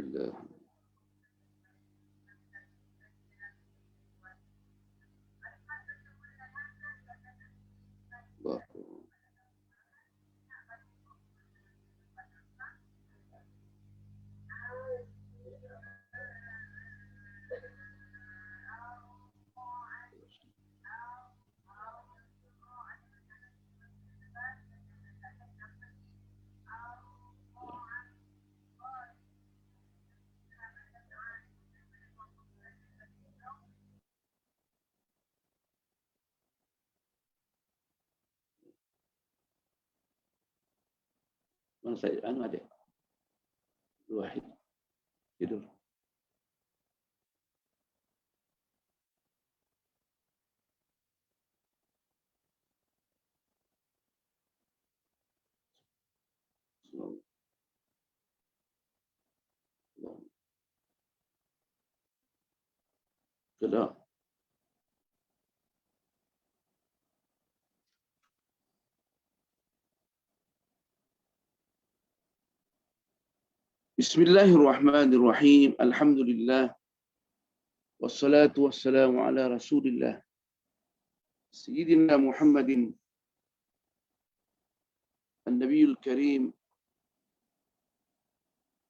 Alhamdulillah. Allah. Mana saya ada Wahid tidur. Kedua. Bismillahirrahmanirrahim. Alhamdulillah. Wassalatu wassalamu ala Rasulillah. Sayyidina Muhammadin An-Nabiyul Karim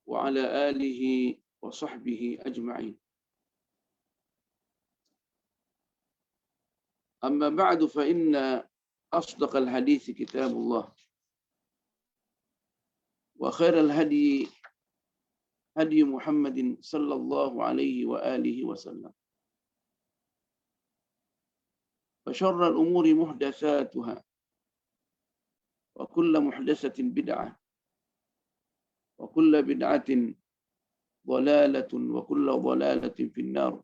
wa ala alihi wa sahbihi ajma'in. Amma ba'du fa inna asdaqal hadithi kitabullah wa khairal hadi hadi Muhammadin sallallahu alaihi wa alihi wa sallam. Wa syarral umuri muhdatsatuha wa kullu muhdatsatin bid'ah wa kullu bid'atin dhalalatun wa kullu dhalalatin finnar.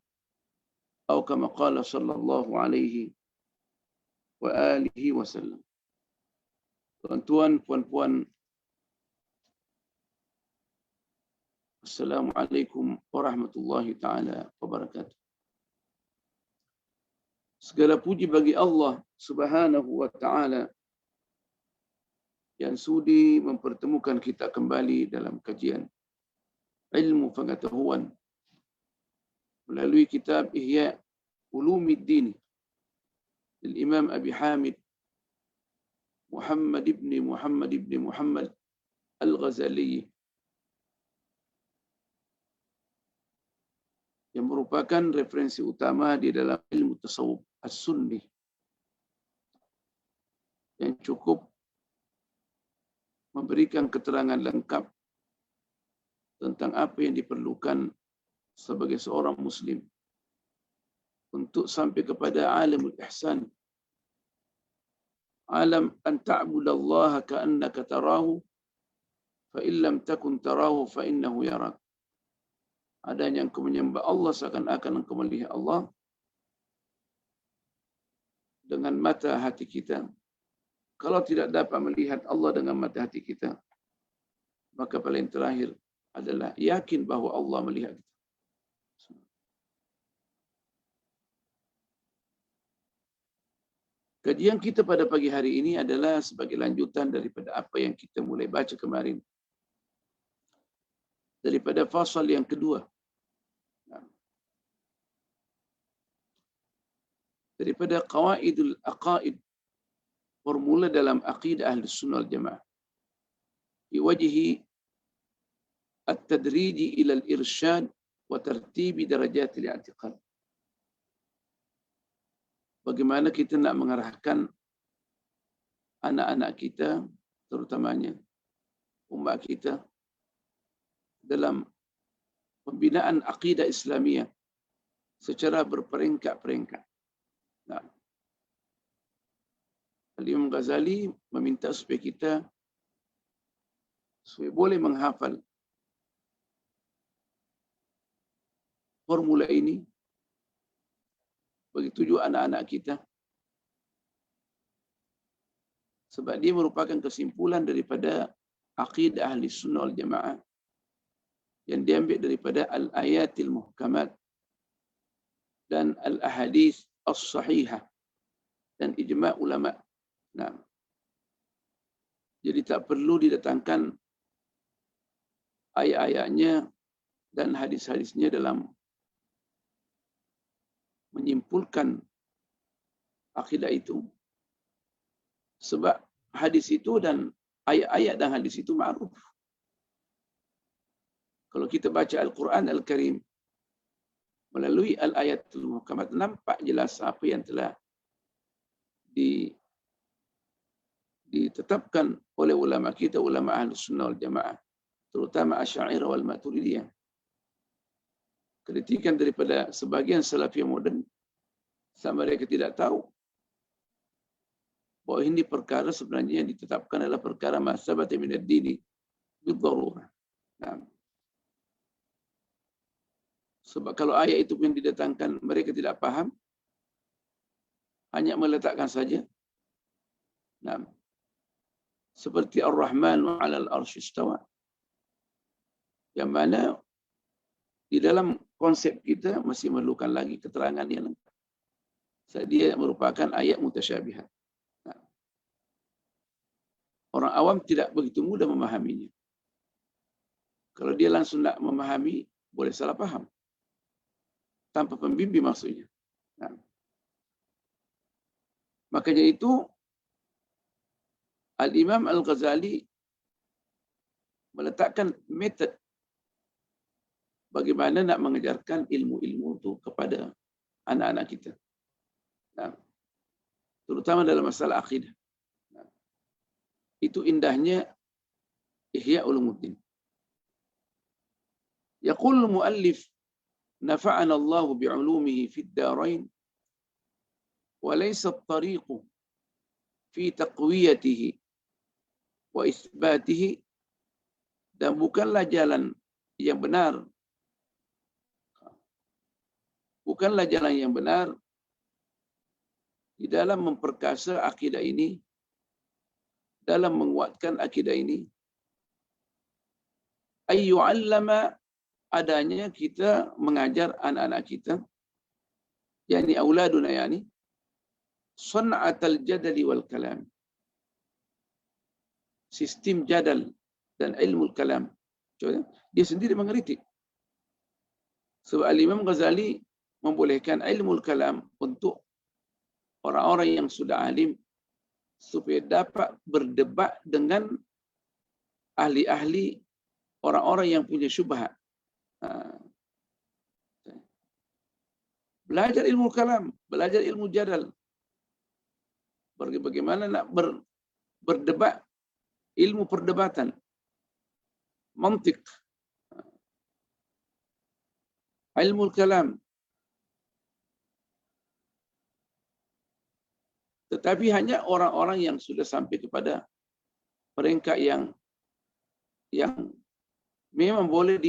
Atau kama qala sallallahu alaihi wa alihi wa sallam. Tuan-tuan, puan-puan, Assalamualaikum warahmatullahi ta'ala wabarakatuh. Segala puji bagi Allah subhanahu wa ta'ala yang sudi mempertemukan kita kembali dalam kajian ilmu pengetahuan melalui kitab Ihya Ulumuddin Imam Abi Hamid Muhammad ibn Muhammad Al-Ghazali, yang merupakan referensi utama di dalam ilmu tasawuf as-sunni, yang cukup memberikan keterangan lengkap tentang apa yang diperlukan sebagai seorang muslim untuk sampai kepada alamul ihsan, alam an ta'budallaha ka'annaka tarahu fa illam takun tarahu fa innahu yarak. Adanya engkau menyembah Allah seakan-akan engkau melihat Allah dengan mata hati kita. Kalau tidak dapat melihat Allah dengan mata hati kita, maka paling terakhir adalah yakin bahawa Allah melihat kita. Kajian kita pada pagi hari ini adalah sebagai lanjutan daripada apa yang kita mulai baca kemarin. Daripada fasal yang kedua. Daripada qawaidul aqaid, formula dalam aqidah ahli sunnah wal jamaah. Di wajhi at-tadriji ila al-irsyad wa tartibi darajat al-i'tiqad. Bagaimana kita nak mengarahkan anak-anak kita, terutamanya umat kita, dalam pembinaan akidah Islamiyah secara berperingkat-peringkat. Nah, Imam Ghazali meminta supaya kita boleh menghafal formula ini bagi tujuh anak-anak kita, sebab dia merupakan kesimpulan daripada aqidah ahli sunnah wal jamaah yang diambil daripada al-ayatil muhkamat dan al-ahadith as-sahihah dan ijma' ulama. Nah, jadi tak perlu didatangkan ayat-ayatnya dan hadis-hadisnya dalam menyimpulkan akidah itu. Sebab hadis itu dan ayat-ayat dan hadis itu ma'ruf. Kalau kita baca Al-Quran Al-Karim melalui al-ayatul muhkamat, nampak jelas apa yang telah ditetapkan oleh ulama kita, ulama Ahlus Sunnah wal Jamaah, terutama Asy'ariyah wal Maturidiyah. Kritikan daripada sebagian salafiyah moden, sama mereka tidak tahu bahawa ini perkara sebenarnya yang ditetapkan adalah perkara masabati min ad-dini bid-darurah. Nah, sebab kalau ayat itu yang didatangkan mereka tidak paham, hanya meletakkan saja. Nah, seperti Ar-Rahmanu 'alal 'arsy istawa. Yang mana di dalam konsep kita masih memerlukan lagi keterangan yang lengkap. Dia merupakan ayat mutasyabihat. Nah, orang awam tidak begitu mudah memahaminya. Kalau dia langsung nak memahami, boleh salah paham. Tanpa pembimbing maksudnya. Nah, makanya itu Al-Imam Al-Ghazali meletakkan metod bagaimana nak mengajarkan ilmu-ilmu itu kepada anak-anak kita. Nah, terutama dalam masalah akidah. Nah, itu indahnya Ihya Ulumuddin. Yaqul muallif nafa'ana Allah bi'ulumihi fid darain wa laysa at-tariqu fi taqwiyatihi wa isbatihi, dan bukanlah jalan yang benar, bukanlah jalan yang benar di dalam memperkasa akidah ini, dalam menguatkan akidah ini, ayyu'allama, adanya kita mengajar anak-anak kita, yakni auladuna, yakni sun'atal jadali wal kalam, sistem jadal dan ilmu kalam. Dia sendiri mengkritik. Sebab Imam Ghazali membolehkan ilmu kalam untuk orang-orang yang sudah alim supaya dapat berdebat dengan ahli-ahli, orang-orang yang punya syubhat. Belajar ilmu kalam, belajar ilmu jadal. Bagaimana nak berdebat, ilmu perdebatan, mantik, ilmu kalam. Tetapi hanya orang-orang yang sudah sampai kepada peringkat yang memang boleh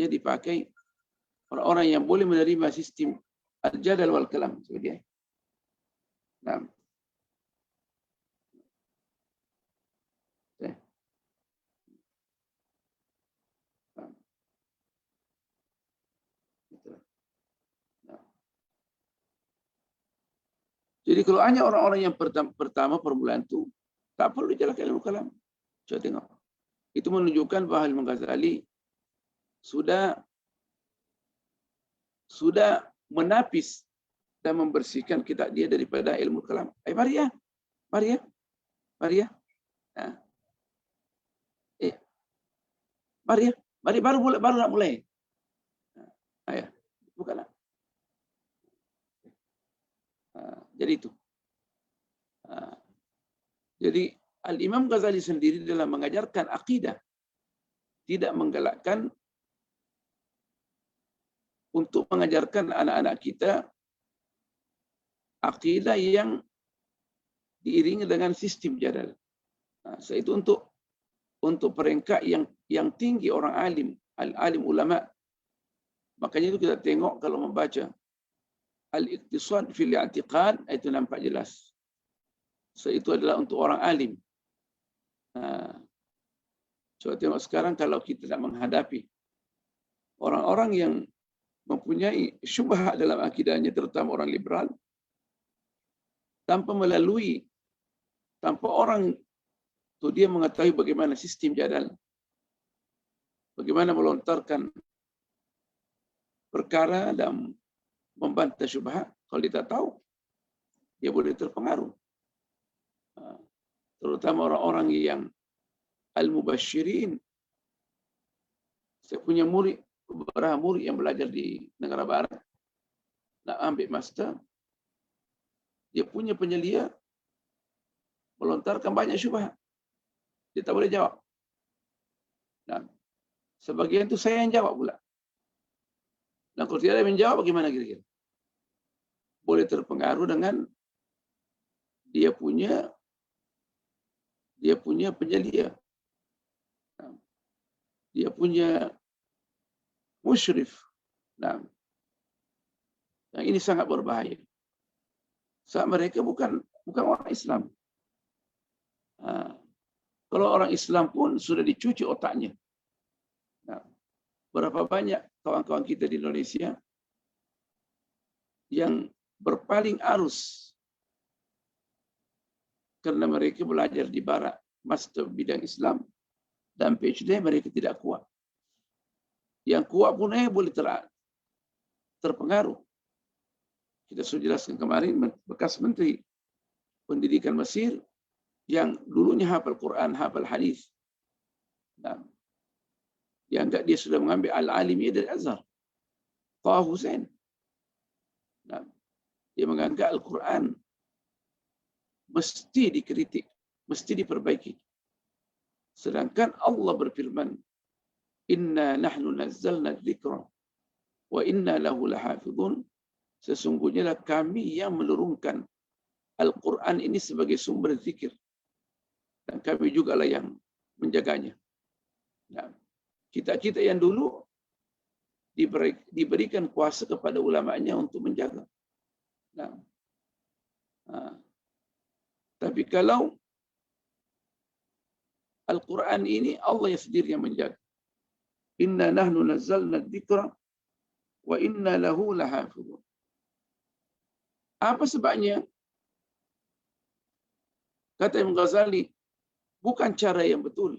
dipakai, orang-orang yang boleh menerima sistem al-jadal wal kalam sebagai. Nah. Jadi kalau hanya orang-orang yang pertama permulaan itu, tak perlu dijelaskan ilmu kalam. Coba tengok. Itu menunjukkan bahawa Imam Ghazali sudah menapis dan membersihkan kitab dia daripada ilmu kalam. Mari ya. Nah. Mari baru nak mulai. Ayah, bukanlah. Jadi itu. Jadi Al-Imam Ghazali sendiri dalam mengajarkan akidah tidak menggalakkan untuk mengajarkan anak-anak kita akidah yang diiringi dengan sistem jadal. So itu untuk peringkat yang tinggi orang alim, al-alim ulama. Makanya itu kita tengok kalau membaca Al-Iqtisad fil I'tiqad, itu nampak jelas. So itu adalah untuk orang alim. Coba tengok sekarang kalau kita nak menghadapi orang-orang yang mempunyai syubhat dalam akidahnya, terutama orang liberal, tanpa orang tu dia mengetahui bagaimana sistem jadal, Bagaimana melontarkan perkara dan membantah syubhat? Kalau dia tak tahu, dia boleh terpengaruh. Terutama orang-orang yang al-mubasyirin. Saya punya beberapa murid yang belajar di negara barat, nak ambil master, dia punya penyelia melontarkan banyak syubhat. Dia tak boleh jawab. Dan sebagian itu saya yang jawab pula. Dan kalau tidak ada yang menjawab, bagaimana kira-kira? Boleh terpengaruh dengan dia punya penyelia. Dia punya musyrif. Nah, ini sangat berbahaya. Sebab mereka bukan orang Islam. Kalau orang Islam pun sudah dicuci otaknya. Nah, berapa banyak kawan-kawan kita di Indonesia yang berpaling arus karena mereka belajar di barat, master bidang Islam, dan PhD mereka tidak kuat. Yang kuat pun boleh terpengaruh. Kita sudah jelaskan kemarin, bekas Menteri Pendidikan Mesir yang dulunya hafal Quran, hafal hadis. Nah, dianggap dia sudah mengambil al-alimiyah dari Azhar. Taha Hussein. Nah, dia menganggap Al-Quran mesti dikritik, mesti diperbaiki. Sedangkan Allah berfirman, Inna nahnu nazzalna dzikra wa inna lahu lahafidhun. Sesungguhnya lah kami yang menurunkan Al-Quran ini sebagai sumber zikir. Dan kami juga lah yang menjaganya. Nah, kita yang dulu diberikan kuasa kepada ulamanya untuk menjaga. Nah, tapi kalau Al-Quran ini Allah yang sendiri yang menjaga. Inna nahnu nazzalna dzikra wa inna lahu lahafidhun. Apa sebabnya? Kata Imam Ghazali, bukan cara yang betul.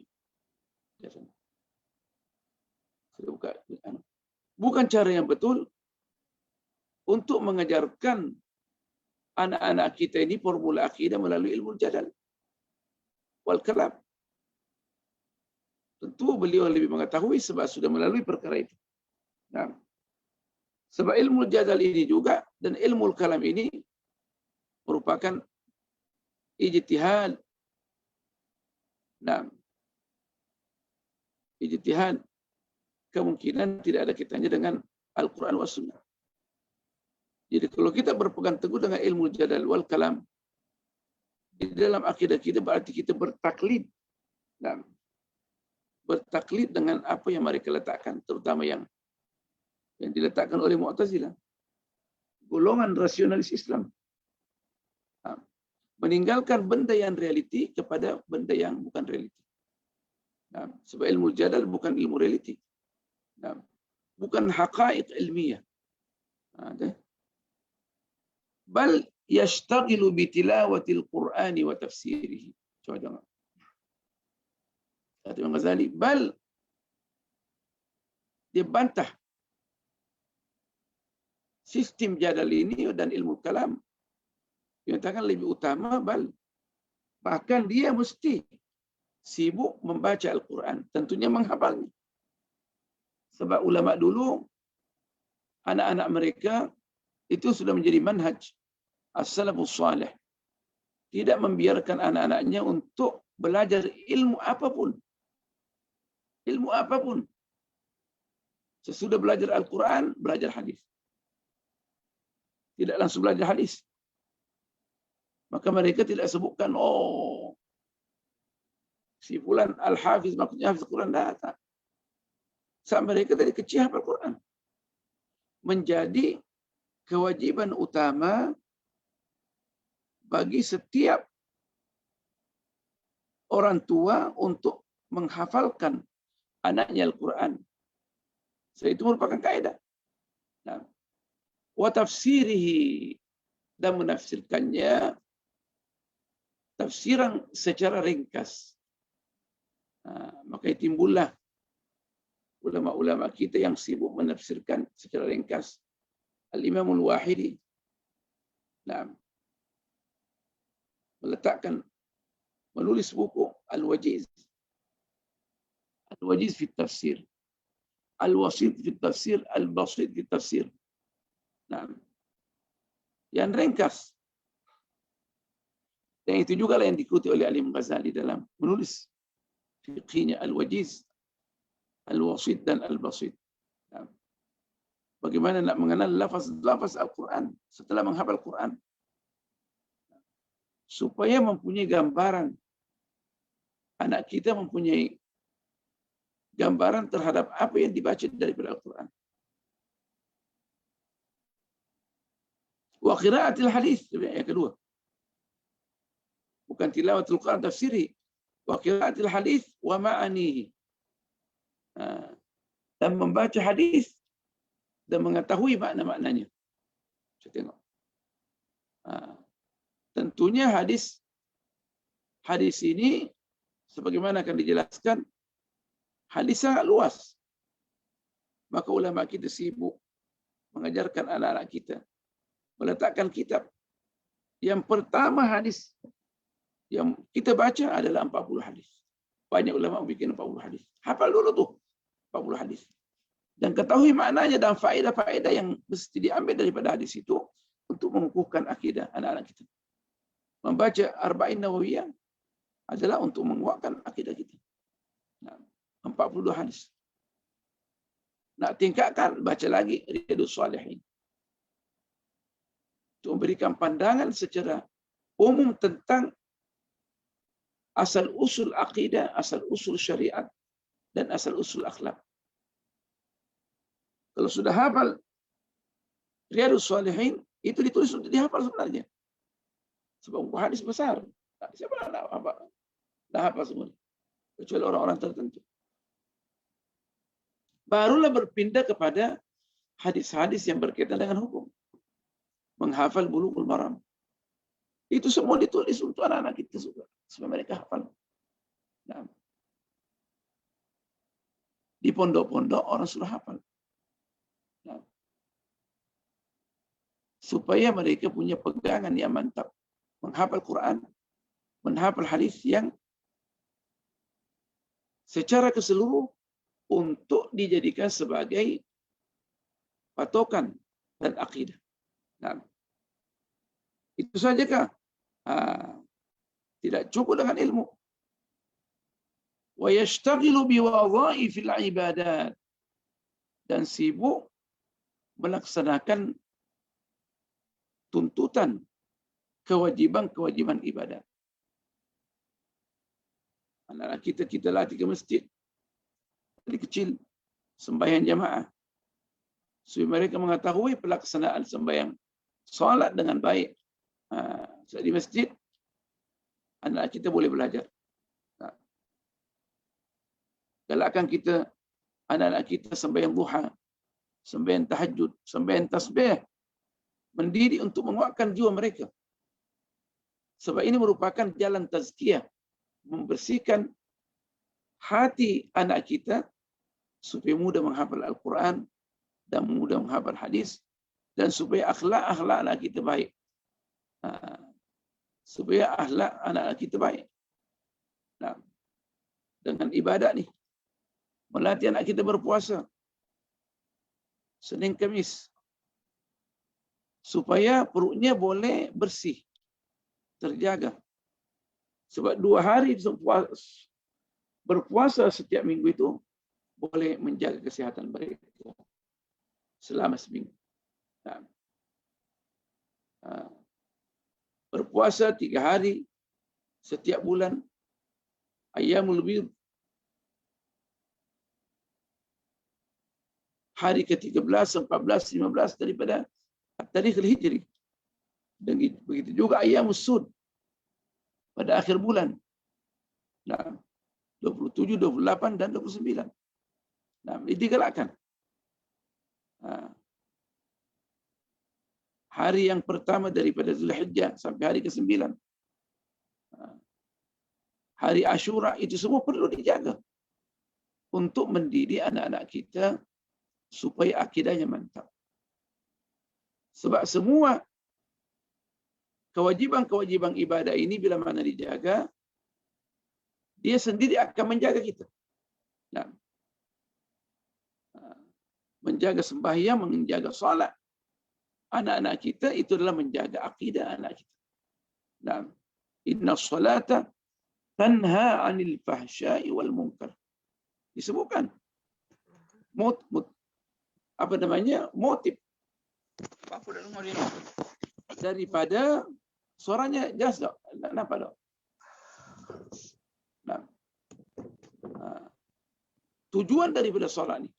Bukan cara yang betul untuk mengajarkan anak-anak kita ini formula akidah melalui ilmu jadal wal kalam. Tentu beliau lebih mengetahui sebab sudah melalui perkara itu. Nah, sebab ilmu jadal ini juga dan ilmu kalam ini merupakan ijtihad. Nah, ijtihad kemungkinan tidak ada kaitannya dengan Al-Quran was Sunnah. Jadi kalau kita berpegang teguh dengan ilmu jadal wal kalam, di dalam akidah kita berarti kita bertaklid. Nah, bertaklid dengan apa yang mereka letakkan, terutama yang diletakkan oleh Mu'tazilah, golongan rasionalis Islam. Nah, meninggalkan benda yang realiti kepada benda yang bukan realiti. Nah, sebab ilmu jadal bukan ilmu realiti. Nah, bukan haqaiq ilmiah. Bal yashtaghilu bitilawatil Qur'ani wa tafsirihi. Coba jangan. Kata Imam Ghazali, bal dia bantah sistem jadal ini dan ilmu kalam. Dia katakan lebih utama, bahkan dia mesti sibuk membaca Al-Quran, tentunya menghafalnya. Sebab ulama dulu, anak-anak mereka itu sudah menjadi manhaj as-salafus salih. Tidak membiarkan anak-anaknya untuk belajar ilmu apapun. Ilmu apapun. Sesudah belajar Al-Quran, belajar hadis. Tidak langsung belajar hadis. Maka mereka tidak sebutkan, si fulan al-hafiz, maksudnya hafiz Al-Quran. Tak. Saat mereka dari kecil hafal Al-Quran. Menjadi kewajiban utama bagi setiap orang tua untuk menghafalkan anaknya Al-Quran. So, itu merupakan kaidah. Nah, wa tafsirihi, dan menafsirkannya tafsiran secara ringkas. Maka timbullah ulama-ulama kita yang sibuk menafsirkan secara ringkas. Al-Imamul Wahidi menulis buku Al-Wajiz. Al-Wajiz fi tafsir. Al-Wasit fi tafsir, Al-Basit fi tafsir. Yang ringkas. Dan itu juga yang diikuti oleh Al-Imam Ghazali dalam menulis fiqhnya Al-Wajiz, Al-Wasit dan Al-Basit. Bagaimana nak mengenal lafaz-lafaz Al-Quran setelah menghafal Quran. Supaya mempunyai gambaran. Anak kita mempunyai gambaran terhadap apa yang dibaca daripada Al-Quran. Wa qiraatil hadis, yang kedua. Bukan tilawatul Quran tafsiri. Wa qiraatil hadis wa ma'anihi. Dan membaca hadis dan mengetahui makna-maknanya. Saya tengok. Tentunya hadis ini sebagaimana akan dijelaskan, hadis sangat luas. Maka ulama kita sibuk mengajarkan anak-anak kita, meletakkan kitab. Yang pertama hadis yang kita baca adalah 40 hadis. Banyak ulama bikin 40 hadis. Hafal dulu tuh 40 hadis. Dan ketahui maknanya dan faedah-faedah yang mesti diambil daripada hadis itu untuk mengukuhkan akidah anak-anak kita. Membaca Arba'in Nawawiyah adalah untuk menguatkan akidah kita. 42 hadis. Nak tingkatkan, baca lagi Riyadhus Shalihin. Untuk memberikan pandangan secara umum tentang asal-usul akidah, asal-usul syariat, dan asal-usul akhlak. Kalau sudah hafal Riyadhus Shalihin, itu ditulis untuk dihafal sebenarnya. Sebab hadis besar. Siapa nak hafal? Dah hafal semua. Kecuali orang-orang tertentu. Barulah berpindah kepada hadis-hadis yang berkaitan dengan hukum. Menghafal Bulughul Maram. Itu semua ditulis untuk anak-anak kita juga. Supaya mereka hafal. Nah. Di pondok-pondok orang sudah hafal. Nah. Supaya mereka punya pegangan yang mantap. Menghafal Quran. Menghafal hadis yang secara keseluruhan untuk dijadikan sebagai patokan dan akidah. Nah, itu sajakah? Tidak cukup dengan ilmu. Wa yashtaghilu biwadha'ifil ibadat, dan sibuk melaksanakan tuntutan kewajiban-kewajiban ibadat. Anak-anak kita latih ke masjid dari kecil, sembahyang jamaah, supaya mereka mengetahui pelaksanaan sembahyang solat dengan baik. Di masjid, anak kita boleh belajar. Galakkan kita, anak-anak kita sembahyang duha, sembahyang tahajud, sembahyang tasbih, mendidik untuk menguatkan jiwa mereka. Sebab ini merupakan jalan tazkiyah, membersihkan hati anak kita supaya mudah menghafal Al-Quran dan mudah menghafal hadis, dan supaya akhlak anak kita baik. Supaya akhlak anak kita baik. Nah, dengan ibadat ni, melatih anak kita berpuasa Senin Kamis, supaya perutnya boleh bersih, terjaga. Sebab 2 hari berpuasa setiap minggu itu boleh menjaga kesihatan mereka selama seminggu. Berpuasa 3 hari setiap bulan, Ayyamul Bid, hari ke-13, 14, 15 daripada Tarikh Al-Hijri. Dan begitu juga Ayyamus Sud pada akhir bulan. Nah, 27, 28 dan 29. Nah, digalakkan. Hari yang pertama daripada Zulhijjah sampai hari ke-9. Hari Ashura itu semua perlu dijaga. untuk mendidik anak-anak kita supaya akidahnya mantap. Sebab semua kewajiban-kewajiban ibadah ini bila mana dijaga, dia sendiri akan menjaga kita. Nah, menjaga sembahyang, menjaga salat anak-anak kita, itu adalah menjaga akidah anak kita. Nah, inna salata tanha 'anil fahsya'i wal munkar. Disebutkan motif apa daripada suaranya jelas tak? Nampak tak? Nah, tujuan daripada solat ni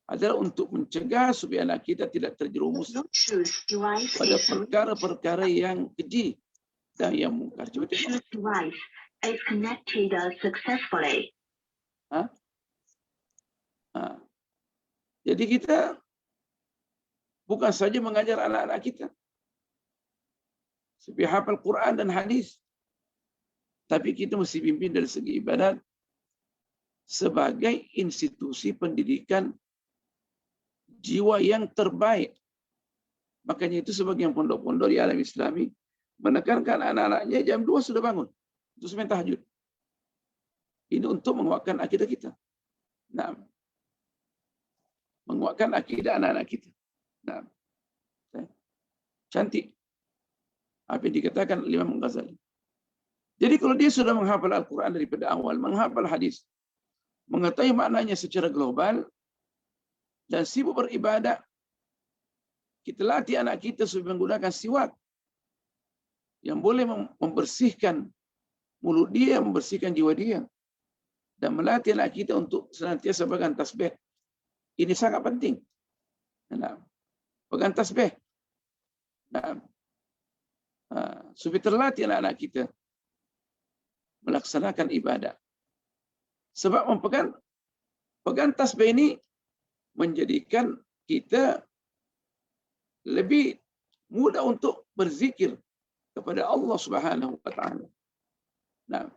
adalah untuk mencegah supaya anak kita tidak terjerumus pada perkara-perkara yang keji dan yang mungkar. Cuba tengok. Jadi kita bukan saja mengajar anak-anak kita supaya hafal Quran dan hadis, tapi kita mesti pimpin dari segi ibadat sebagai institusi pendidikan jiwa yang terbaik. Makanya itu sebagian pondok-pondok di alam Islami menekankan anak-anaknya jam 2 sudah bangun untuk sembahyang tahajud. Ini untuk menguatkan akidah kita. Nah, menguatkan akidah anak-anak kita. Nah, cantik apa yang dikatakan Imam Ghazali. Jadi kalau dia sudah menghafal Al-Quran daripada awal, menghafal hadis, mengetahui maknanya secara global, dan sibuk beribadah, kita latih anak kita supaya menggunakan siwak yang boleh membersihkan mulut dia, membersihkan jiwa dia, dan melatih anak kita untuk senantiasa pegang tasbih. Ini sangat penting. Nah, pegang tasbih. Nah, supaya terlatih anak-anak kita melaksanakan ibadah. Sebab pegang tasbih ini menjadikan kita lebih mudah untuk berzikir kepada Allah Subhanahu wa taala. Nah,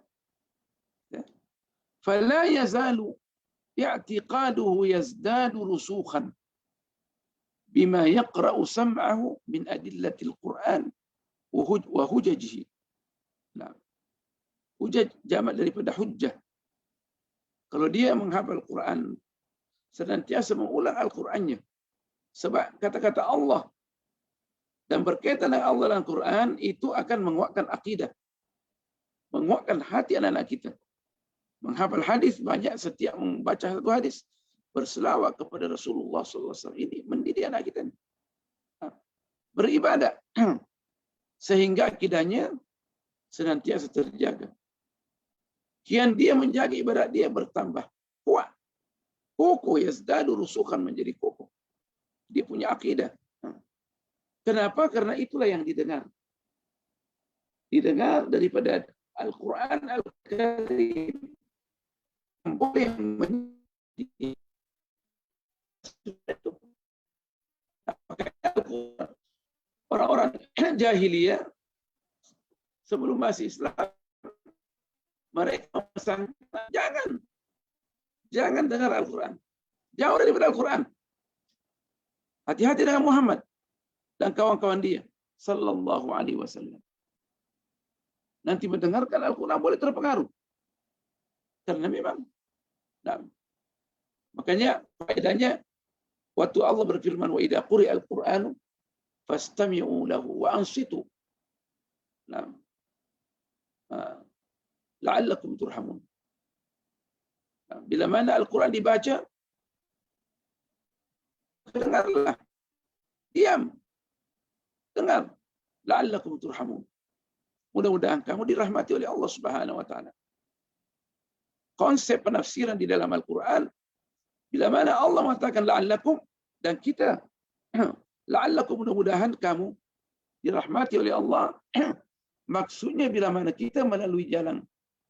fala yazalu i'tiqaduhu yazdadu rusukhan bima yaqra'u sam'ahu min adillatil Quran wa hujajihi. Nah, hujaj jamak daripada hujjah. Kalau dia menghafal Quran, senantiasa mengulang Al-Qurannya. Sebab kata-kata Allah dan berkaitan dengan Allah dan Quran itu akan menguatkan akidah, menguatkan hati anak-anak kita. Menghafal hadis, banyak setiap membaca satu hadis, berselawat kepada Rasulullah SAW. Ini mendidik anak kita. Beribadah sehingga akidahnya senantiasa terjaga. Kian dia menjaga ibadat dia bertambah kuat. Kokoh, yazdadu rusukhan, menjadi kokoh. Dia punya akidah. Kenapa? Karena itulah yang didengar. Didengar daripada Al-Quran Al-Karim. Boleh menjadi orang-orang jahiliyah sebelum masih Islam, mereka pesan, jangan dengar Al-Quran. Jauh daripada Al-Quran. Hati-hati dengan Muhammad dan kawan-kawan dia sallallahu alaihi wasallam. Nanti mendengarkan Al-Quran boleh terpengaruh. Karena memang makanya faedahnya waktu Allah berfirman wa idza quri'a al-Qur'anu fastami'u lahu wa ansitu. La'allakum turhamun. Bila mana Al-Quran dibaca, dengarlah. Diam. Dengar. La'allakum turhamun. Mudah-mudahan kamu dirahmati oleh Allah Subhanahu wa taala. Konsep penafsiran di dalam Al-Quran, bila mana Allah mengatakan la'allakum, dan kita la'allakum, mudah-mudahan kamu dirahmati oleh Allah, maksudnya bila mana kita melalui jalan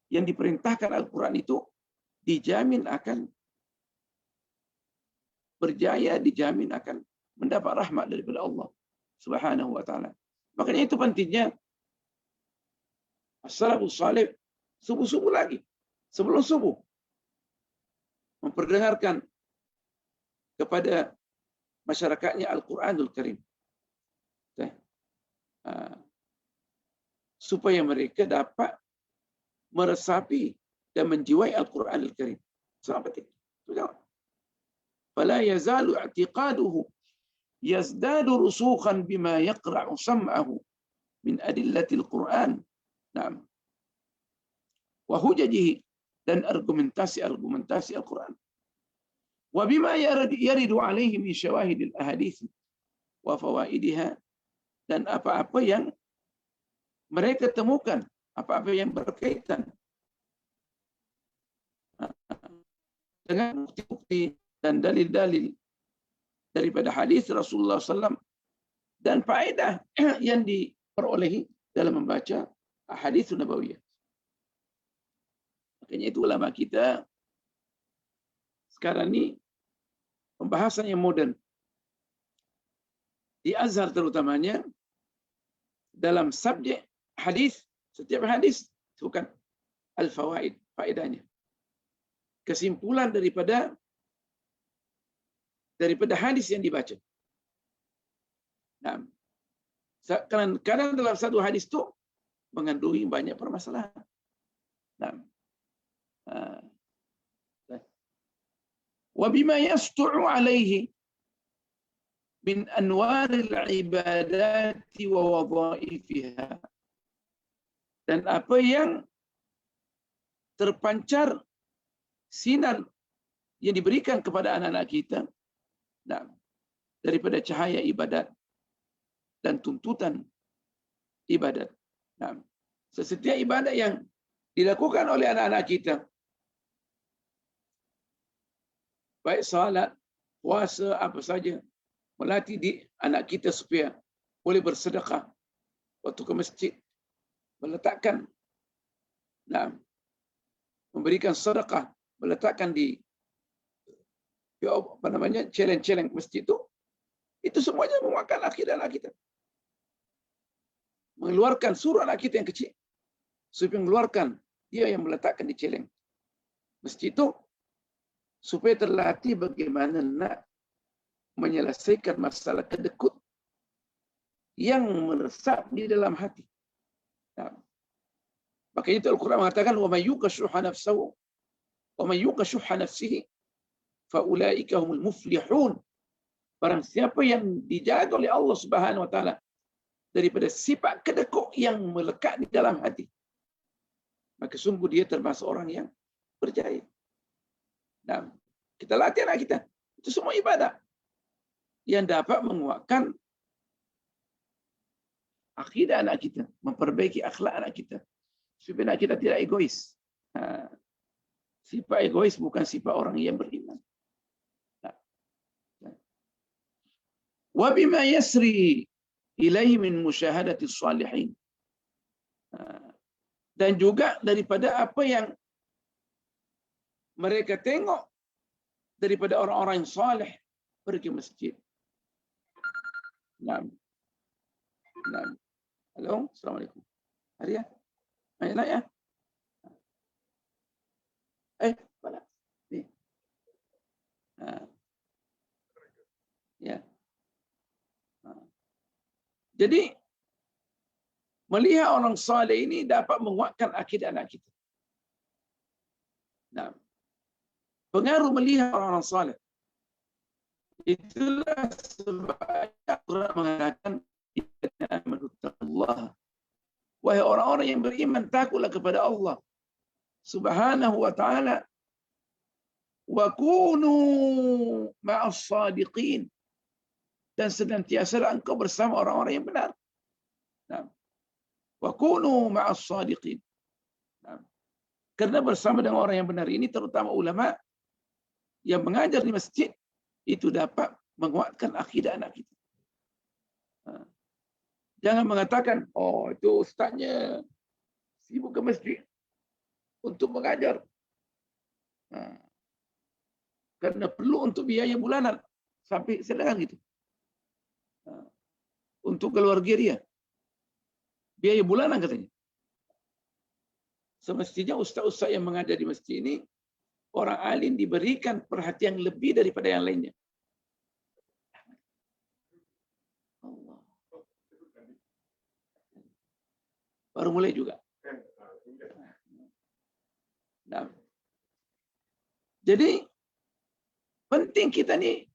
yang diperintahkan Al-Quran itu, dijamin akan berjaya, dijamin akan mendapat rahmat daripada Allah Subhanahu wa taala. Makanya itu pentingnya as-salafus salih subuh-subuh lagi, sebelum subuh. memperdengarkan kepada masyarakatnya Al-Quranul Karim. Supaya mereka dapat meresapi dan menjiwai Al-Quranul Karim. Sampai itu. Fala yazalu i'tiqaduhu yazdadu rusukhan bima yaqra'u sam'ahu min adillatil Quran. Naam. Wa hujajihi, dan argumentasi Al-Quran. Wa bima yaridu alaihi min syawahidil ahadits wa fawaidiha, dan apa-apa yang mereka temukan, apa-apa yang berkaitan dengan bukti-bukti dan dalil-dalil daripada hadis Rasulullah SAW dan faedah yang diperolehi dalam membaca hadis nabawiyah. Makanya itu ulama kita sekarang ini pembahasan yang modern di Azhar terutamanya dalam subjek hadis, setiap hadis bukan al-fawaid, faedahnya, kesimpulan daripada hadis yang dibaca. Nah, kadang dalam satu hadis itu mengandungi banyak permasalahan. Nah, wa bima yastu'u alaihi min anwaril ibadati wa wadhaifiha, dan apa yang terpancar sinar yang diberikan kepada anak-anak kita, nah, daripada cahaya ibadat dan tuntutan ibadat. Nah, setiap ibadat yang dilakukan oleh anak-anak kita, baik salat, puasa, apa saja, melatih di anak kita supaya boleh bersedekah waktu ke masjid, meletakkan, nah, memberikan sedekah, meletakkan di apa namanya, celeng-celeng masjid itu semuanya menguatkan akidah anak kita. Mengeluarkan suruh anak kita yang kecil supaya mengeluarkan dia yang meletakkan di celeng masjid itu, supaya terlatih bagaimana nak menyelesaikan masalah kedekut yang meresap di dalam hati. Nah, makanya itu Al-Quran mengatakan wa may yuqa shuhha nafsihi wa may yuqa shuhha nafsihi fa ulaika humul muflihun. Barang siapa yang dijaga oleh Allah Subhanahu wa taala daripada sifat kedekut yang melekat di dalam hati, maka sungguh dia termasuk orang yang berjaya. Nah, kita latih anak kita. Itu semua ibadah yang dapat menguatkan akidah anak kita, memperbaiki akhlak anak kita, supaya anak kita tidak egois. Sifat egois bukan sifat orang yang beriman. Wa bima yasri ilaihi min musyahadati salihin, dan juga daripada apa yang mereka tengok daripada orang-orang yang saleh pergi masjid. Naam. Naam. Halo, assalamualaikum. Arya, nak ya? Mana? Ni. Ya. Jadi melihat orang saleh ini dapat menguatkan akidah anak kita. Nah, pengaruh melihat orang-orang saleh. Itulah sebabnya Quran mengatakan Allah. Wahai orang-orang yang beriman, takutlah kepada Allah Subhanahu wa ta'ala. Wa kunu ma'as sadiqin, dan senantiasa engkau bersama orang-orang yang benar. Nah, wa kunu ma'as sadiqin. Nah, karena bersama dengan orang yang benar ini, terutama ulama yang mengajar di masjid, itu dapat menguatkan akidah anak kita. Jangan mengatakan, oh itu ustaznya sibuk ke masjid untuk mengajar. Karena perlu untuk biaya bulanan. Sampai sedangkan gitu. Untuk keluarga dia. Biaya bulanan katanya. Semestinya ustaz-ustaz yang mengajar di masjid ini orang alim diberikan perhatian lebih daripada yang lainnya. Allah. Baru mulai juga. Nah, jadi penting kita nih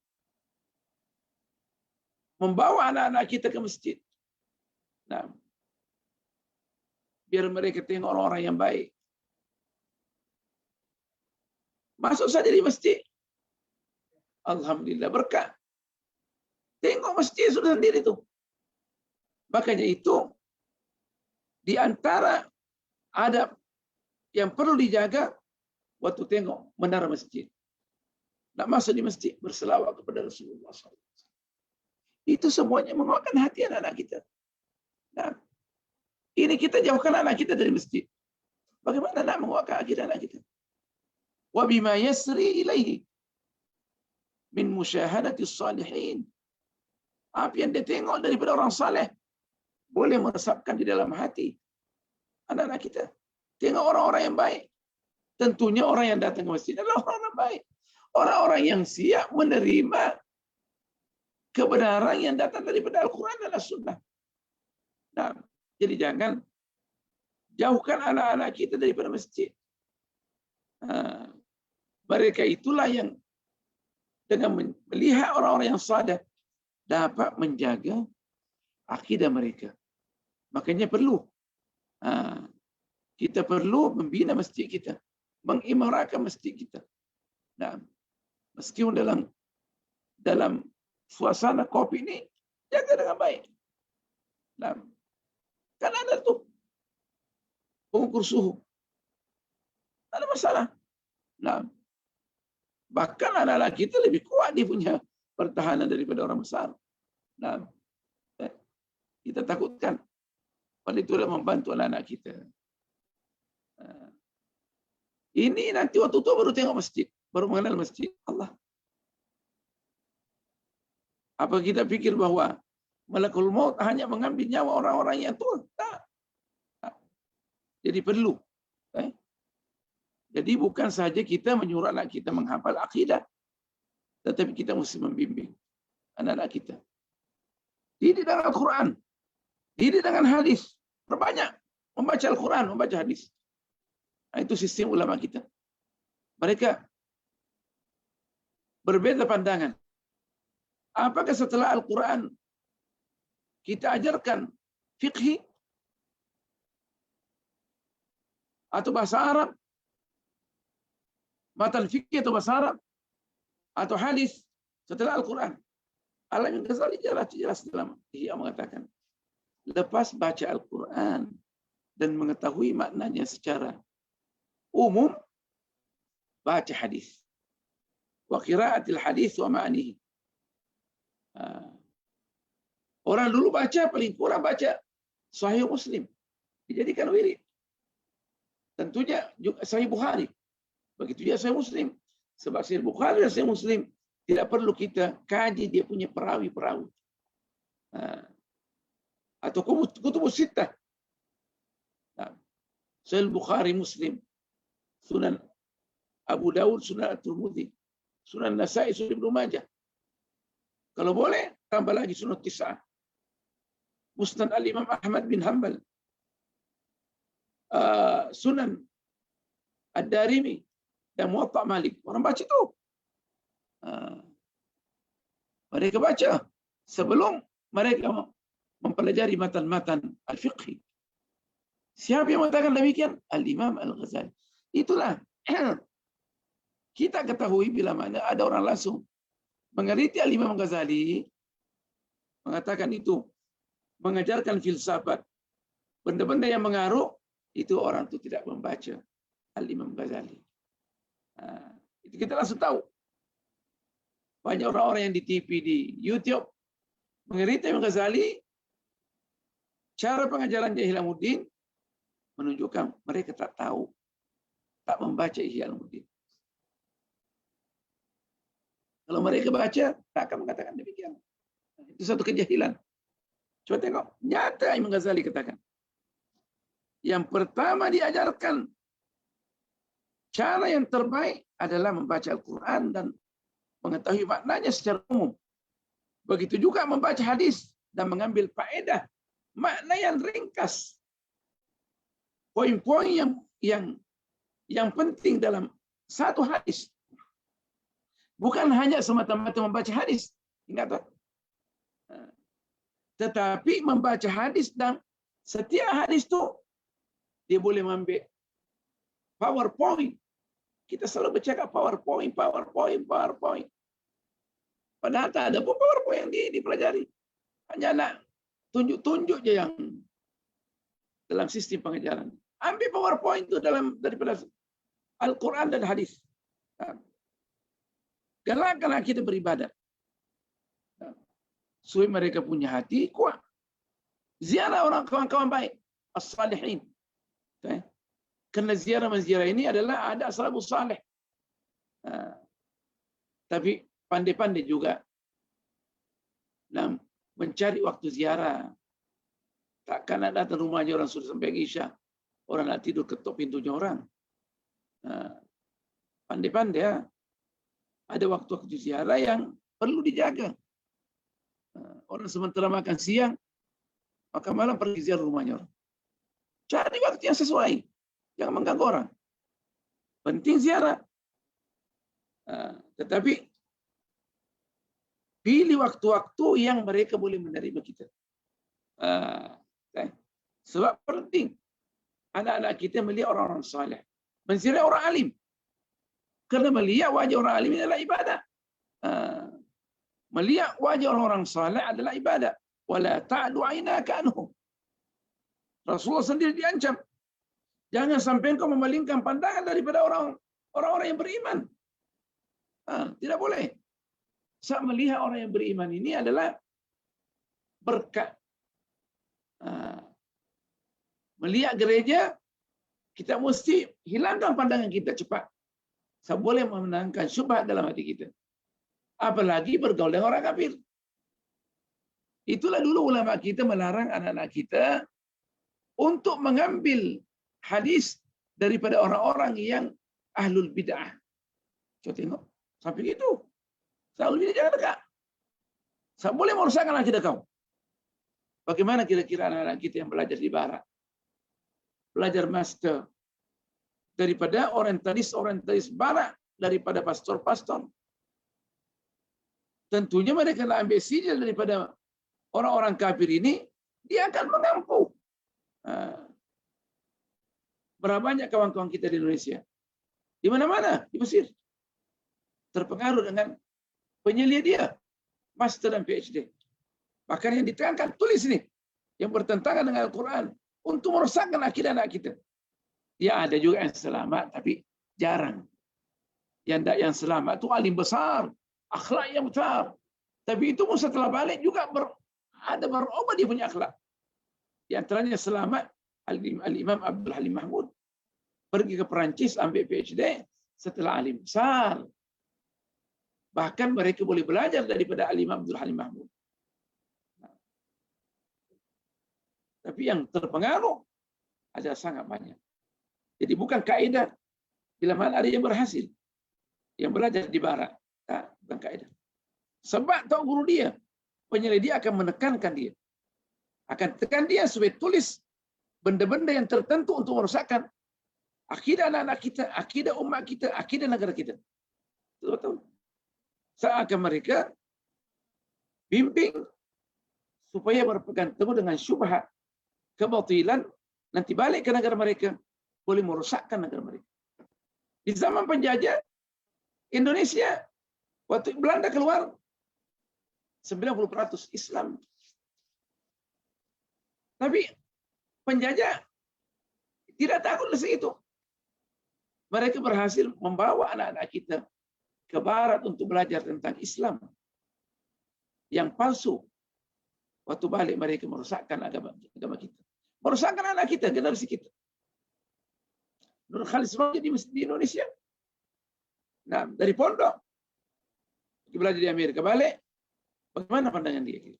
membawa anak-anak kita ke masjid. Nah, biar mereka tengok orang-orang yang baik. Masuk saja di masjid. Alhamdulillah berkah. Tengok masjid sudah sendiri tuh. Makanya itu di antara adab yang perlu dijaga waktu tengok menara masjid. Nak masuk di masjid berselawat kepada Rasulullah SAW. Itu semuanya menguatkan hati anak-anak kita. Nah, ini kita jauhkan anak kita dari masjid. Bagaimana nak menguatkan akidah anak kita? Wa bima yasri ilaihi min musyahadati salihin. Apa yang dia tengok daripada orang saleh boleh meresapkan di dalam hati anak-anak kita. Tengok orang-orang yang baik. Tentunya orang yang datang ke masjid adalah orang yang baik. Orang-orang yang siap menerima kebenaran yang datang daripada Al-Quran dan As-Sunnah. Nah, jadi jangan jauhkan anak-anak kita daripada masjid. Mereka itulah yang dengan melihat orang-orang yang sadar dapat menjaga akidah mereka. Makanya perlu kita perlu membina masjid kita, mengimarakan masjid kita. Nah, meskipun dalam suasana kopi ini jaga dengan baik. Nah, kan ada tuh pengukur suhu, tak ada masalah. Nah, bahkan anak-anak kita lebih kuat dia punya pertahanan daripada orang besar. Nah, kita takutkan. Pada itulah membantu anak-anak kita. Ini nanti waktu itu baru tengok masjid, baru mengenal masjid. Allah. Apa kita pikir bahwa malakul maut hanya mengambil nyawa orang-orang yang tua? Tak. Jadi perlu. Jadi bukan saja kita menyuruh anak kita menghafal akidah, tetapi kita mesti membimbing anak-anak kita. Didik dengan Al-Quran, didik dengan hadis. Perbanyak membaca Al-Quran, membaca hadis. Nah, itu sistem ulama kita. Mereka berbeda pandangan. Apakah setelah Al-Quran kita ajarkan fiqhi atau bahasa Arab, matan fikih atau bahasa Arab, atau hadis setelah Al-Quran? Al-Imam Ghazali jelas dalam Ihya mengatakan, lepas baca Al-Quran dan mengetahui maknanya secara umum, baca hadis. Wa qiraatil hadis wa ma'anihi. Orang dulu baca, paling kurang baca Sahih Muslim, dijadikan wirid. Tentunya juga Sahih Bukhari. Begitu juga Sahih Muslim. Sebab Sahih Bukhari dan Sahih Muslim tidak perlu kita kaji dia punya perawi-perawi. Atau kutubus sittah. Sahih Bukhari, Muslim, Sunan Abu Dawud, Sunan At-Tirmidzi, Sunan Nasa'i, Sunan Ibnu Majah. Kalau boleh, tambah lagi Sunan Tis'ah. Musnad Al-Imam Ahmad bin Hanbal. Sunan Ad-Darimi dan Muwatta' Malik. Orang baca itu. Mereka baca sebelum mereka mempelajari matan-matan al-fiqhi. Siapa yang mengatakan demikian? Al-Imam Al-Ghazali. Itulah kita ketahui bila mana ada orang langsung mengerti Al-Imam Al-Ghazali mengatakan itu, mengajarkan filsafat, benda-benda yang mengaruh, itu orang itu tidak membaca Al-Imam Ghazali. Itu kita langsung tahu. Banyak orang-orang yang di TV, di YouTube mengerti Imam Ghazali, cara pengajaran Ihya Ulumuddin menunjukkan mereka tak tahu, tak membaca Ihya Ulumuddin. Kalau mereka baca, tak akan mengatakan demikian. Itu satu kejahilan. Coba tengok, nyata Imam Ghazali katakan. Yang pertama diajarkan Cara yang terbaik adalah membaca Al-Quran dan mengetahui maknanya secara umum. Begitu juga membaca hadis dan mengambil faedah makna yang ringkas. Poin-poin yang penting dalam satu hadis. Bukan hanya semata-mata membaca hadis. Ingat tak? Tetapi membaca hadis dan setiap hadis itu dia boleh mengambil PowerPoint. Kita selalu bercakap PowerPoint. Padahal tak ada pun PowerPoint yang dipelajari. Hanya nak tunjuk-tunjuk je yang dalam sistem pengajaran. Ambil PowerPoint itu daripada Al-Quran dan hadis. Galakkanlah kita beribadat. Supaya mereka punya hati kuat. Ziarah orang kawan-kawan baik. As-salihin. Kerana ziarah-menziarah ini adalah ada salafus salih. Tapi pandai-pandai juga dalam mencari waktu ziarah. Takkan nak datang rumahnya orang sudah sampai Isya. Orang nak tidur ketuk pintunya orang. Pandai-pandai ya. Ada waktu-waktu ziarah yang perlu dijaga. Orang sementara makan siang, makan malam pergi ziarah rumahnya orang. Cari waktu yang sesuai. Jangan mengganggu orang. Penting ziarah. Tetapi pilih waktu-waktu yang mereka boleh menerima kita. Sebab penting anak-anak kita melihat orang-orang saleh, menziarah orang alim. Kerana melihat wajah orang alim ini adalah ibadah. Melihat wajah orang-orang saleh adalah ibadah. Wala ta'du 'ainaka anhum. Rasulullah sendiri diancam. Jangan sampai kau memalingkan pandangan daripada orang-orang yang beriman. Tidak boleh. Saat melihat orang yang beriman ini adalah berkat. Melihat gereja, kita mesti hilangkan pandangan kita cepat. Saya boleh memenangkan syubhat dalam hati kita. Apalagi bergaul dengan orang kafir. Itulah dulu ulama kita melarang anak-anak kita untuk mengambil hadis daripada orang-orang yang ahlul bid'ah. Coba tengok. Sampai itu. Ahlul bid'ah jangan dekat. Saya boleh merusakkan akidah kau. Bagaimana kira-kira anak-anak kita yang belajar di barat? Belajar master daripada orientalis barat, daripada pastor-pastor. Tentunya mereka nak ambil sijil daripada orang-orang kafir ini, dia akan mengampu. Berapa banyak kawan-kawan kita di Indonesia? Di mana-mana, di Mesir. Terpengaruh dengan penyelia dia, master dan PhD. Bahkan yang ditekankan, tulis ini, yang bertentangan dengan Al-Quran, untuk merosakkan akidah anak kita. Ya ada juga yang selamat, tapi jarang. Yang selamat itu alim besar, akhlak yang besar. Tapi itu pun setelah balik juga ada berubah dia punya akhlak. Di antaranya selamat Al-Imam Abdul Halim Mahmud. Pergi ke Perancis ambil PhD setelah alim besar. Bahkan mereka boleh belajar daripada Al-Imam Abdul Halim Mahmud. Tapi yang terpengaruh ada sangat banyak. Jadi bukan kaedah bila mana ada yang berhasil, yang belajar di barat, bukan kaedah. Sebab tahu guru dia, penyelidik dia akan menekankan dia, akan tekan dia supaya tulis benda-benda yang tertentu untuk merosakkan akidah anak-anak kita, akidah umat kita, akidah negara kita. Betul. Seakan mereka bimbing supaya berpegang teguh dengan syubhat, kebatilan, nanti balik ke negara mereka, boleh merosakkan negara mereka. Di zaman penjajah, Indonesia, waktu Belanda keluar, 90% Islam. Tapi penjajah tidak takut segitu. Mereka berhasil membawa anak-anak kita ke barat untuk belajar tentang Islam yang palsu. Waktu balik mereka merosakkan agama kita. Merosakkan anak kita, generasi kita. Nur Khalis di Indonesia. Nah, dari pondok. Dia belajar di Amerika. Balik. Bagaimana pandangan dia?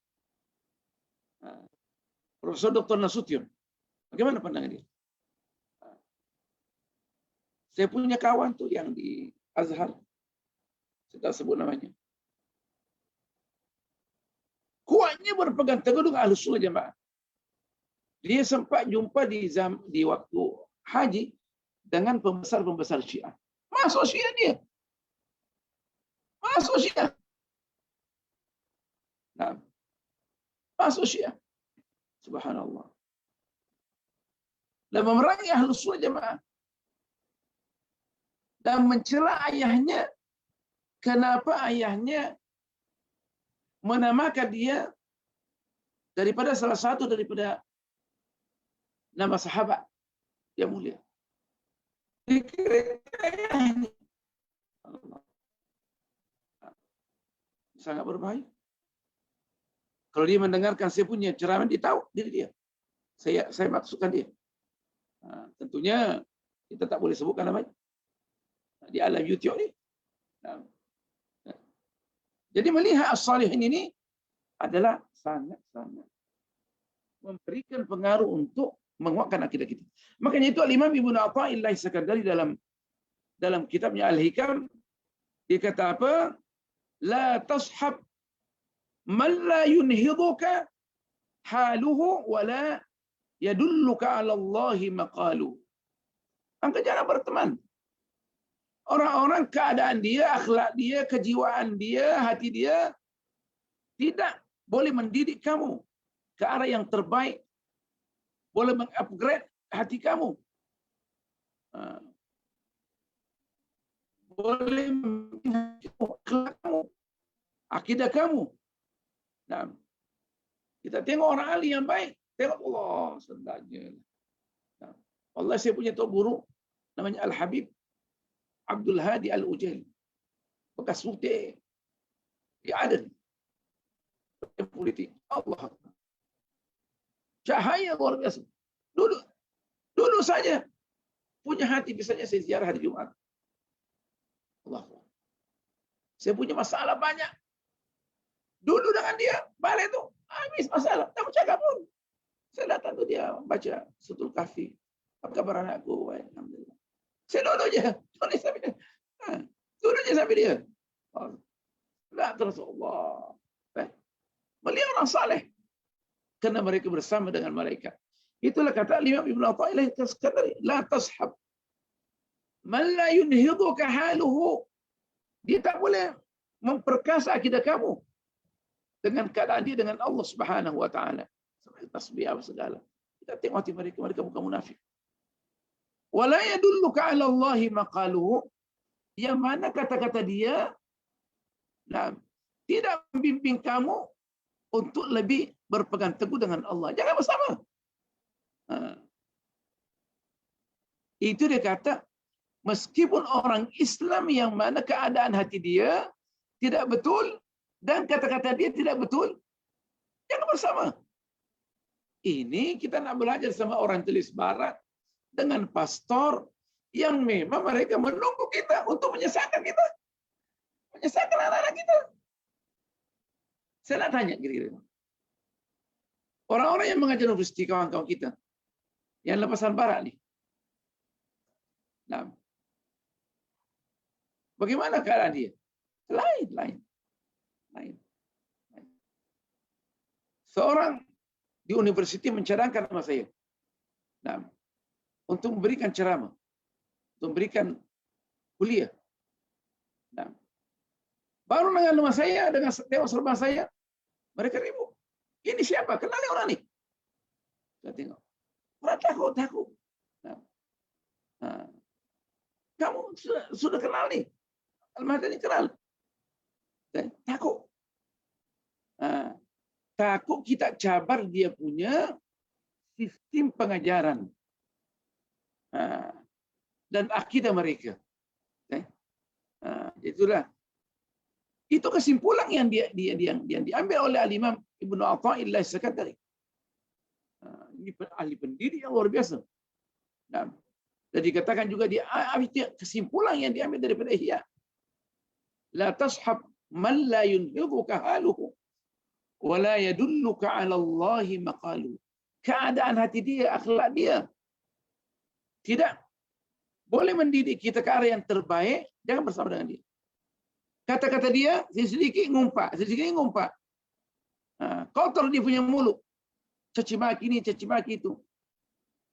Profesor Dr. Nasution. Bagaimana pandangan dia? Saya punya kawan tuh yang di Azhar, saya tak sebut namanya. Kuatnya berpegang teguh dengan Ahlus Sunnah Jamaah. Dia sempat jumpa di waktu haji dengan pembesar-pembesar Syiah. Masuk Syiah dia. Masuk Syiah. Nah, masuk Syiah. Subhanallah. Dan memerangi Ahlus Sunnah Jamaah. Dan mencela ayahnya. Kenapa ayahnya menamakan dia daripada salah satu daripada nama sahabat yang mulia. Sangat berbahaya. Kalau dia mendengarkan saya punya ceramah, dia tahu diri dia. Saya maksudkan dia. Tentunya kita tak boleh sebutkan namanya di alam YouTube ni. Jadi melihat as-salihin ini adalah sangat-sangat memberikan pengaruh untuk menguatkan akidah kita. Makanya itu Al-Imam Ibnu Athaillah As-Sakandari dalam kitabnya Al-Hikam, dia kata apa? La tashab man la yunhiduka haluhu wa la yadulluka 'ala Allahi maqalu. Angka jangan berteman. Orang-orang keadaan dia, akhlak dia, kejiwaan dia, hati dia tidak boleh mendidik kamu ke arah yang terbaik, boleh mengupgrade hati kamu, boleh akhlak kamu, akidah kamu. Nah, kita tengok orang ahli yang baik, tengok Allah sedangnya. Nah, Allah, saya punya tok guru namanya Al-Habib Abdul Hadi Al-Ujaili, bekas mufti di Aden, politik. Allah, cahaya luar biasa. Dulu saja punya hati, misalnya saya ziarah hari Jumat. Allah, saya punya masalah banyak. Dulu dengan dia balik tu habis masalah, tak bercakap pun. Saya datang tu dia baca Suratul Kahfi. Apa kabar anakku? Alhamdulillah. Saya duduk je, tulis sampai dia. Duduk je sampai dia. Tak terasa Allah. Beliau orang saleh. Kerana mereka bersama dengan malaikat. Itulah kata Imam Ibnu Athaillah As-Sakandari, la tashab man la yunhiduka haluhu. Dia tak boleh memperkasa akidah kamu dengan keadaan dia dengan Allah Subhanahu wa taala. Sampai tasbih apa segala. Kita tengok hati mereka bukan munafik. Wala yadulluka 'ala Allahi maqaluhu, yang mana kata-kata dia tidak membimbing kamu untuk lebih berpegang teguh dengan Allah. Jangan bersama. Itu dia kata, meskipun orang Islam yang mana keadaan hati dia tidak betul dan kata-kata dia tidak betul, jangan bersama. Ini kita nak belajar sama orang tulis barat dengan pastor yang memang mereka menunggu kita untuk menyesatkan kita. Menyesatkan anak-anak kita. Saya nak tanya kira-kira. Orang-orang yang mengajar universiti, kawan-kawan kita, yang lepasan barat ni. Nah, bagaimana keadaan dia? Lain. Seorang di universiti mencadangkan nama saya. Nah, untuk memberikan ceramah, untuk memberikan kuliah. Nah, baru dengan nama saya, dengan tengok serban saya, mereka ribut. Ini siapa? Kenali orang ni? Saya tengok. Orang takut. Kamu sudah kenal ni? Al-Madani kenal? Takut. Takut kita cabar dia punya sistem pengajaran dan akidah mereka. Itulah. Itu kesimpulan yang diambil oleh Al-Imam Ibnu Athaillah As-Sakandari. Ini ahli pendidik yang luar biasa. Dan dikatakan juga kesimpulan yang diambil daripada Ihya. La tashab man la yunhiduka haluhu wa la yadulluka 'ala Allahi maqalu. Keadaan hati dia, akhlak dia tidak boleh mendidik kita ke arah yang terbaik, jangan bersama dengan dia. Kata-kata dia, sedikit ngumpat, sedikit ngumpat. Kotor dia punya mulut. Caci maki ini, caci maki itu.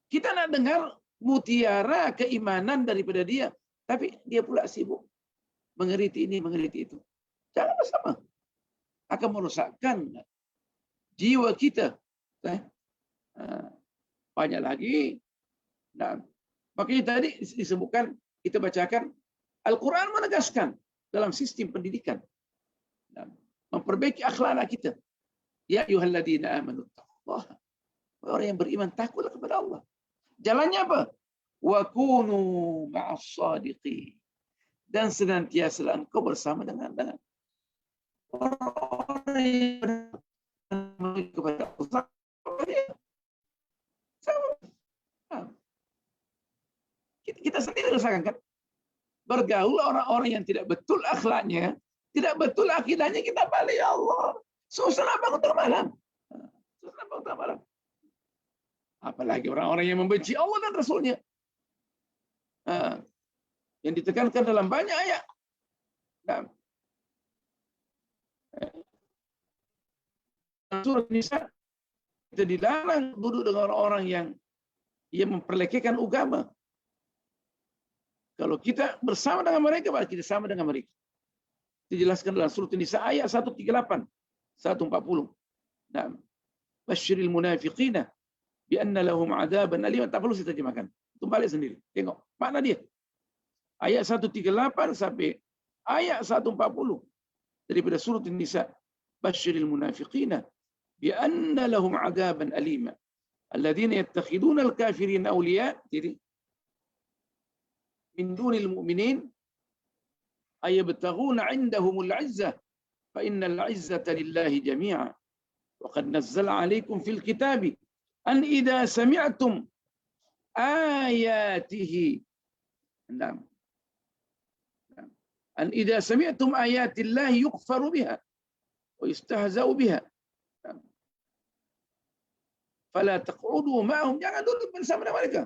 Kita nak dengar mutiara keimanan daripada dia, tapi dia pula sibuk mengeriti ini, mengeriti itu. Jangan bersama. Akan merosakkan jiwa kita. Banyak lagi. Nah, makanya tadi disebutkan, kita bacakan, Al-Quran menegaskan dalam sistem pendidikan. Memperbaiki akhlak anak kita. Ya ayyuhalladzina amanu taqullaha. Orang yang beriman takutlah kepada Allah. Jalannya apa? Wa kunu ma'as shadiqin. Dan senantiasa engkau bersama dengan orang yang kepada Allah. Kita sendiri rasakan kan? Bergaul orang-orang yang tidak betul akhlaknya, tidak betul akidahnya, kita balik, ya Allah. Susah bangun tengah malam. Susah bangun tengah malam. Apalagi orang-orang yang membenci Allah dan Rasulnya. Yang ditekankan dalam banyak ayat. Surah Nisa, kita dilarang duduk dengan orang-orang yang memperlekehkan agama. Kalau kita bersama dengan mereka, kita sama dengan mereka. Dijelaskan dalam surah Nisa ayat 138, 140. Nah, basyiril munafiqina bi anna lahum adzaban aliman. Tak perlu saya terjemahkan. Itu balik sendiri. Tengok makna dia. Ayat 138 sampai ayat 140 daripada surah Nisa. Basyiril munafiqina bi anna lahum adzaban alima. Alladzina yattakhiduna al-kafirina awliya min dunil mu'minin ayabtaghuna 'indahumul 'izzah fa innal 'izzata lillahi jami'a. Wa qad nazzala 'alaykum fil kitabi an idza sami'tum ayatihi an idza sami'tum ayatillahi yukfaru biha wa yustahza'u biha fala taq'udu ma'ahum, jangan duduk bersama dengan mereka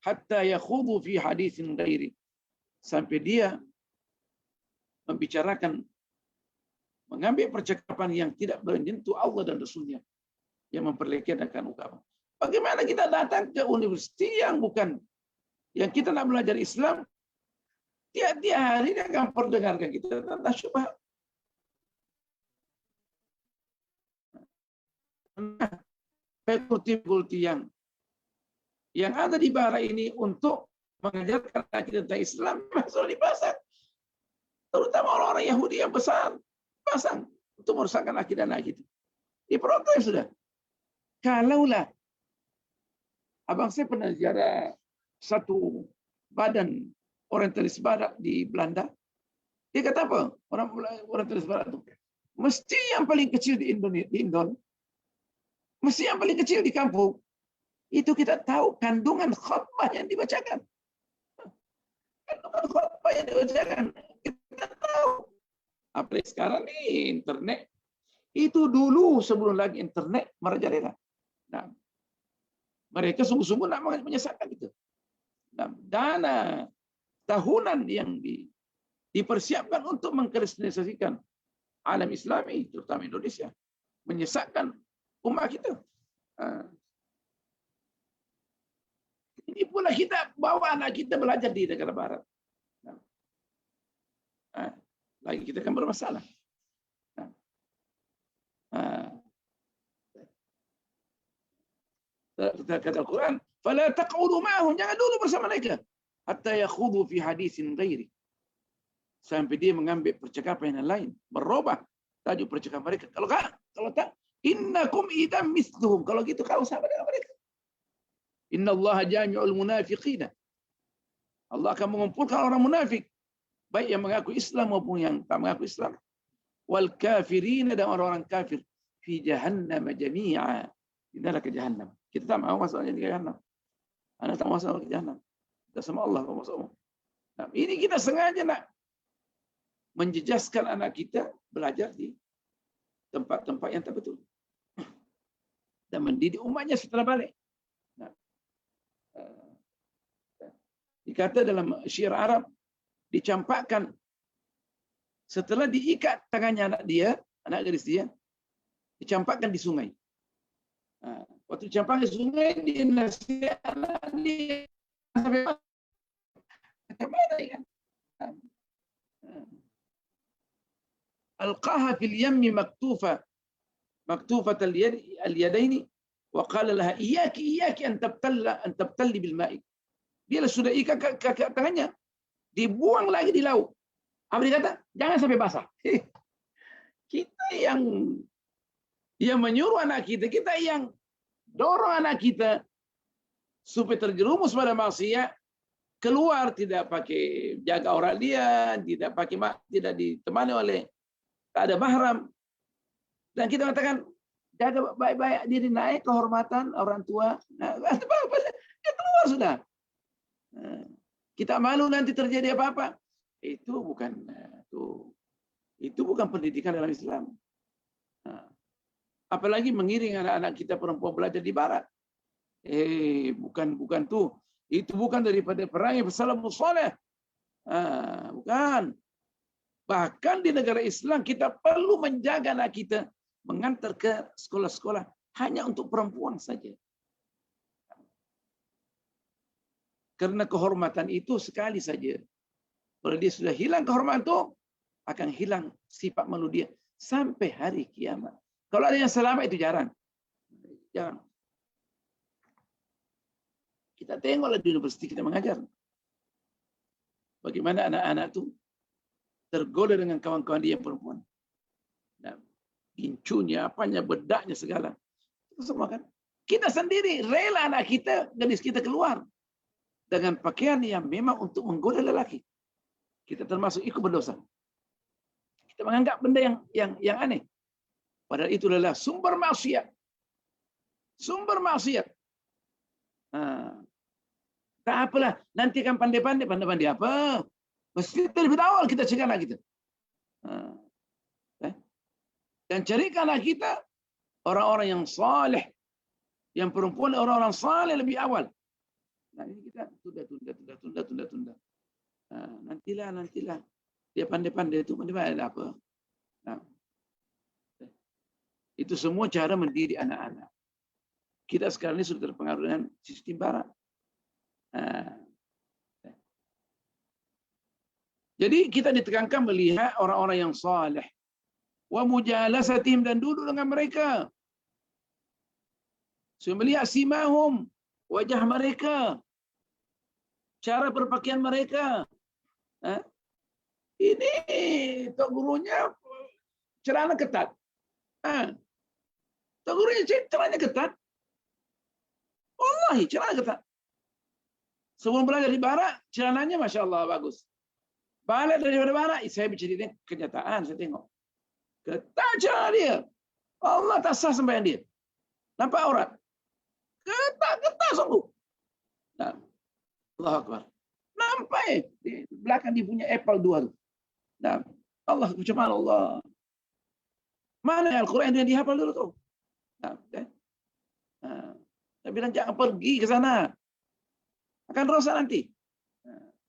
hatta yakhudu fi haditsin ghairi, sampai dia membicarakan, mengambil percakapan yang tidak menyentuh Allah dan Rasulnya, yang memperlekehkan agama. Bagaimana kita datang ke universiti yang kita nak belajar Islam, tiap-tiap hari dia akan perdengarkan kita tentang syubhat. Fakulti-fakulti yang ada di barat ini untuk mengajarkan akidah tentang Islam masuk di pasar. Terutama orang-orang Yahudi yang besar pasang untuk merusakkan akidah anak kita. Diprotes sudah. Kalaulah abang saya pernah ziarah satu badan orientalis barat di Belanda. Dia kata apa? Orang orientalis barat itu mesti yang paling kecil di Indon, mesti yang paling kecil di kampung. Itu kita tahu kandungan khutbah yang dibacakan. Kandungan khutbah yang dibacakan. Kita tahu. Apalagi sekarang nih internet. Itu dulu sebelum lagi internet merajalela. Nah, mereka sungguh-sungguh nak menyesatkan itu. Nah, dana tahunan yang dipersiapkan untuk mengkristenisasikan alam Islami, terutama Indonesia, menyesatkan umat kita. Ini pula kita bawa anak kita belajar di negara barat. Lagi kita akan bermasalah. Kata Al-Quran, "Fala taq'udu ma'ahum", jangan dulu bersama mereka, hatta yakhudu fi haditsin ghairi, sampai dia mengambil percakapan yang lain, merubah tajuk percakapan mereka. Kalau tak, innakum idam mithluhum, kalau gitu kau sama dengan mereka. Innallaha jami'ul munafiqina, Allah akan mengumpulkan orang munafik, baik yang mengaku Islam maupun yang tak mengaku Islam. Wal kafirina, dan orang-orang kafir, fi jahannam jami'a, di neraka jahannam. Kita tak mahu masuknya di jahannam. Anda tak masuk ke jahannam. Kita sama Allah kalau masuk. Nah, ini kita sengaja nak menjejaskan anak kita belajar di tempat-tempat yang tak betul. Dan mendidik umatnya setelah balik. Nah, Dikata dalam syair Arab, dicampakkan setelah diikat tangannya anak gadis dia, dicampakkan di sungai. Waktu dicampakkan di sungai, dia nasihat dia sampai mana kan? Alqaha fil yammi maktufat al-yadaini wa qala laha iyyaki an tabtalli bil ma'i. Dia sudah ikat ke tangannya, dibuang lagi di laut. Apa dia kata? Jangan sampai basah. Kita yang menyuruh anak kita, kita yang dorong anak kita supaya terjerumus pada maksiat, keluar tidak pakai jaga orang dia, tidak ditemani oleh, tak ada mahram. Dan kita katakan jaga baik-baik diri, naik kehormatan orang tua. Nah, dia keluar sudah. Kita malu nanti terjadi apa-apa. Itu bukan pendidikan dalam Islam. Apalagi mengiring anak-anak kita perempuan belajar di barat. Bukan tuh. Itu bukan daripada perangai salafus saleh. Bukan. Bahkan di negara Islam kita perlu menjaga anak kita, mengantar ke sekolah-sekolah hanya untuk perempuan saja. Karena kehormatan itu sekali saja. Kalau dia sudah hilang kehormatan itu, akan hilang sifat malu dia sampai hari kiamat. Kalau ada yang selamat itu jarang. Kita tengoklah di universitas kita mengajar. Bagaimana anak-anak itu tergoda dengan kawan-kawan dia yang perempuan. Nah, gincunya, apanya, bedaknya segala. Itu semua kan. Kita sendiri rela anak kita, gadis kita keluar dengan pakaian yang memang untuk menggoda lelaki. Kita termasuk ikut berdosa. Kita menganggap benda yang aneh. Padahal itu adalah sumber maksiat. Sumber maksiat. Tak apalah, nanti kan pandai-pandai apa? Mesti lebih awal kita cegah anak kita. Dan carikan anak kita orang-orang yang saleh, yang perempuan orang-orang saleh lebih awal. Nah, ini kita tunda. Nantilah. Dia pandai-pandai itu pandai-pandai apa? Nah, itu semua cara mendidik anak-anak. Kita sekarang ini sudah terpengaruh dengan sistem barat. Jadi kita ditekankan melihat orang-orang yang saleh, wa mujalasatihim, dan duduk dengan mereka. So, melihat simahum, wajah mereka, cara berpakaian mereka. Ini tok gurunya celana ketat. Tok gurunya celana ketat. Wallahi celana ketat. Sebelum belajar di barat, celananya Masya Allah bagus. Balik daripada barat, saya bercerita kenyataan, saya tengok. Ketat celana dia. Allah tak sah sembahyang dia. Nampak aurat. Ketat sungguh. Nah, Allahu Akbar. Nampak di belakang dia punya Apple 2 tu. Nah, Allah, macam mana Allah? Mana Al-Quran yang dihafal dulu tu? Saya bilang jangan pergi ke sana. Akan rosak nanti.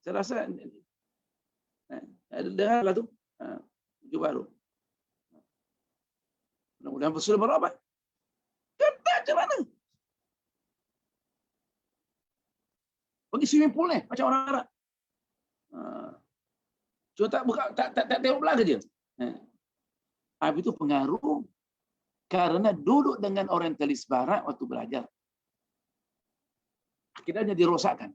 Saya rasa dengarlah tu. Itu baru. Mudah-mudahan sudah berobat. Ketat celana. Pergi swimming pool ni macam orang Arab. Cuma tak tengok belakang dia. Habis itu pengaruh karena duduk dengan orientalis barat waktu belajar. Akhirnya dirosakkan.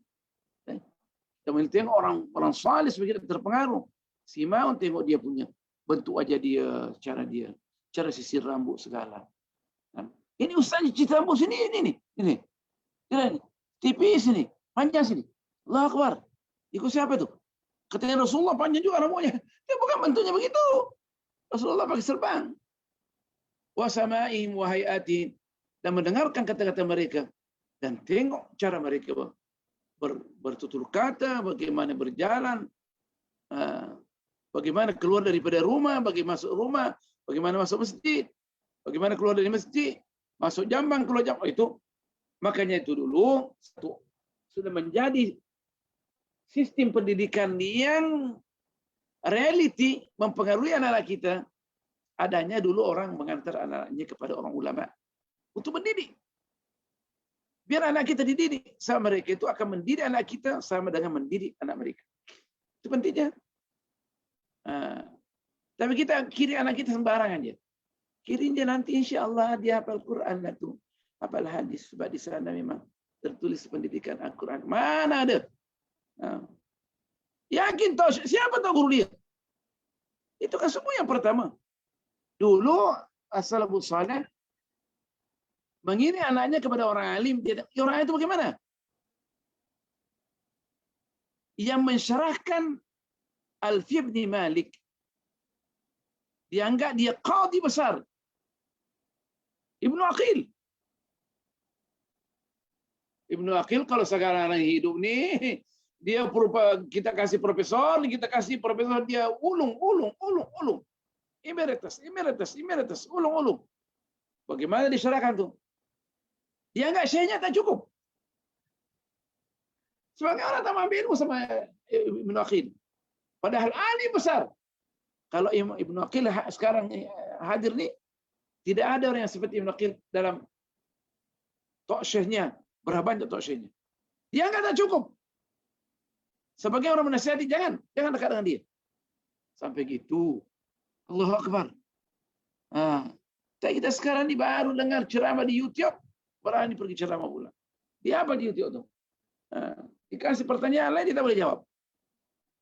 Kita tengok orang saleh begitu terpengaruh. Si Maun tengok dia punya bentuk wajah dia, cara sisir rambut segala. Ini ustaz cerita rambut sini ini. Tipis ini. Panjang sini. Allahu Akbar. Ikut siapa tu? Katanya Rasulullah panjang juga rambutnya. Dia bukan bentuknya begitu. Rasulullah pakai serban. Wa sama'ihim wa hay'atihim. Dan mendengarkan kata-kata mereka. Dan tengok cara mereka bertutur kata, bagaimana berjalan, bagaimana keluar daripada rumah, bagaimana masuk rumah, bagaimana masuk masjid, bagaimana keluar dari masjid, masuk jambang, keluar jambang. Itu. Makanya itu dulu, sudah menjadi sistem pendidikan yang reality mempengaruhi anak-anak kita, adanya dulu orang mengantar anak-anaknya kepada orang ulama untuk mendidik. Biar anak kita dididik, sama mereka itu akan mendidik anak kita sama dengan mendidik anak mereka. Itu pentingnya. Tapi kita kiri anak kita sembarangan aja. Kirim dia nanti insya Allah dia hafal Quran lah tuh, hafal hadis. Sebab di sana memang tertulis pendidikan Al-Quran. Mana ada? Yakin tahu siapa tahu guru dia? Itu kan semua yang pertama. Dulu as-salafus saleh mengirim anaknya kepada orang alim. Orang itu bagaimana? Yang mensyarahkan Alfiya bin Malik, dianggap dia qadi besar, Ibnu Aqil. Ibnu Aqil kalau sekarang hidup nih, dia kita kasih profesor, dia ulung. Emeritus, ulung. Bagaimana disyarahkan tuh? Dia enggak syekhnya tak cukup. Sebagai orang tak mampu ilmu sama Ibnu Aqil. Padahal alim besar. Kalau Ibnu Aqil sekarang hadir nih, tidak ada orang yang seperti Ibnu Aqil dalam tok syekhnya. Berapa banyak tok syekhnya? Dia enggak tak cukup. Sebagai orang menasihati, jangan dekat dengan dia. Sampai gitu. Allahu Akbar. Kita sekarang ini baru dengar ceramah di YouTube, berani pergi ceramah pula. Dia apa di YouTube tuh? Dikasih pertanyaan lain dia tak boleh jawab.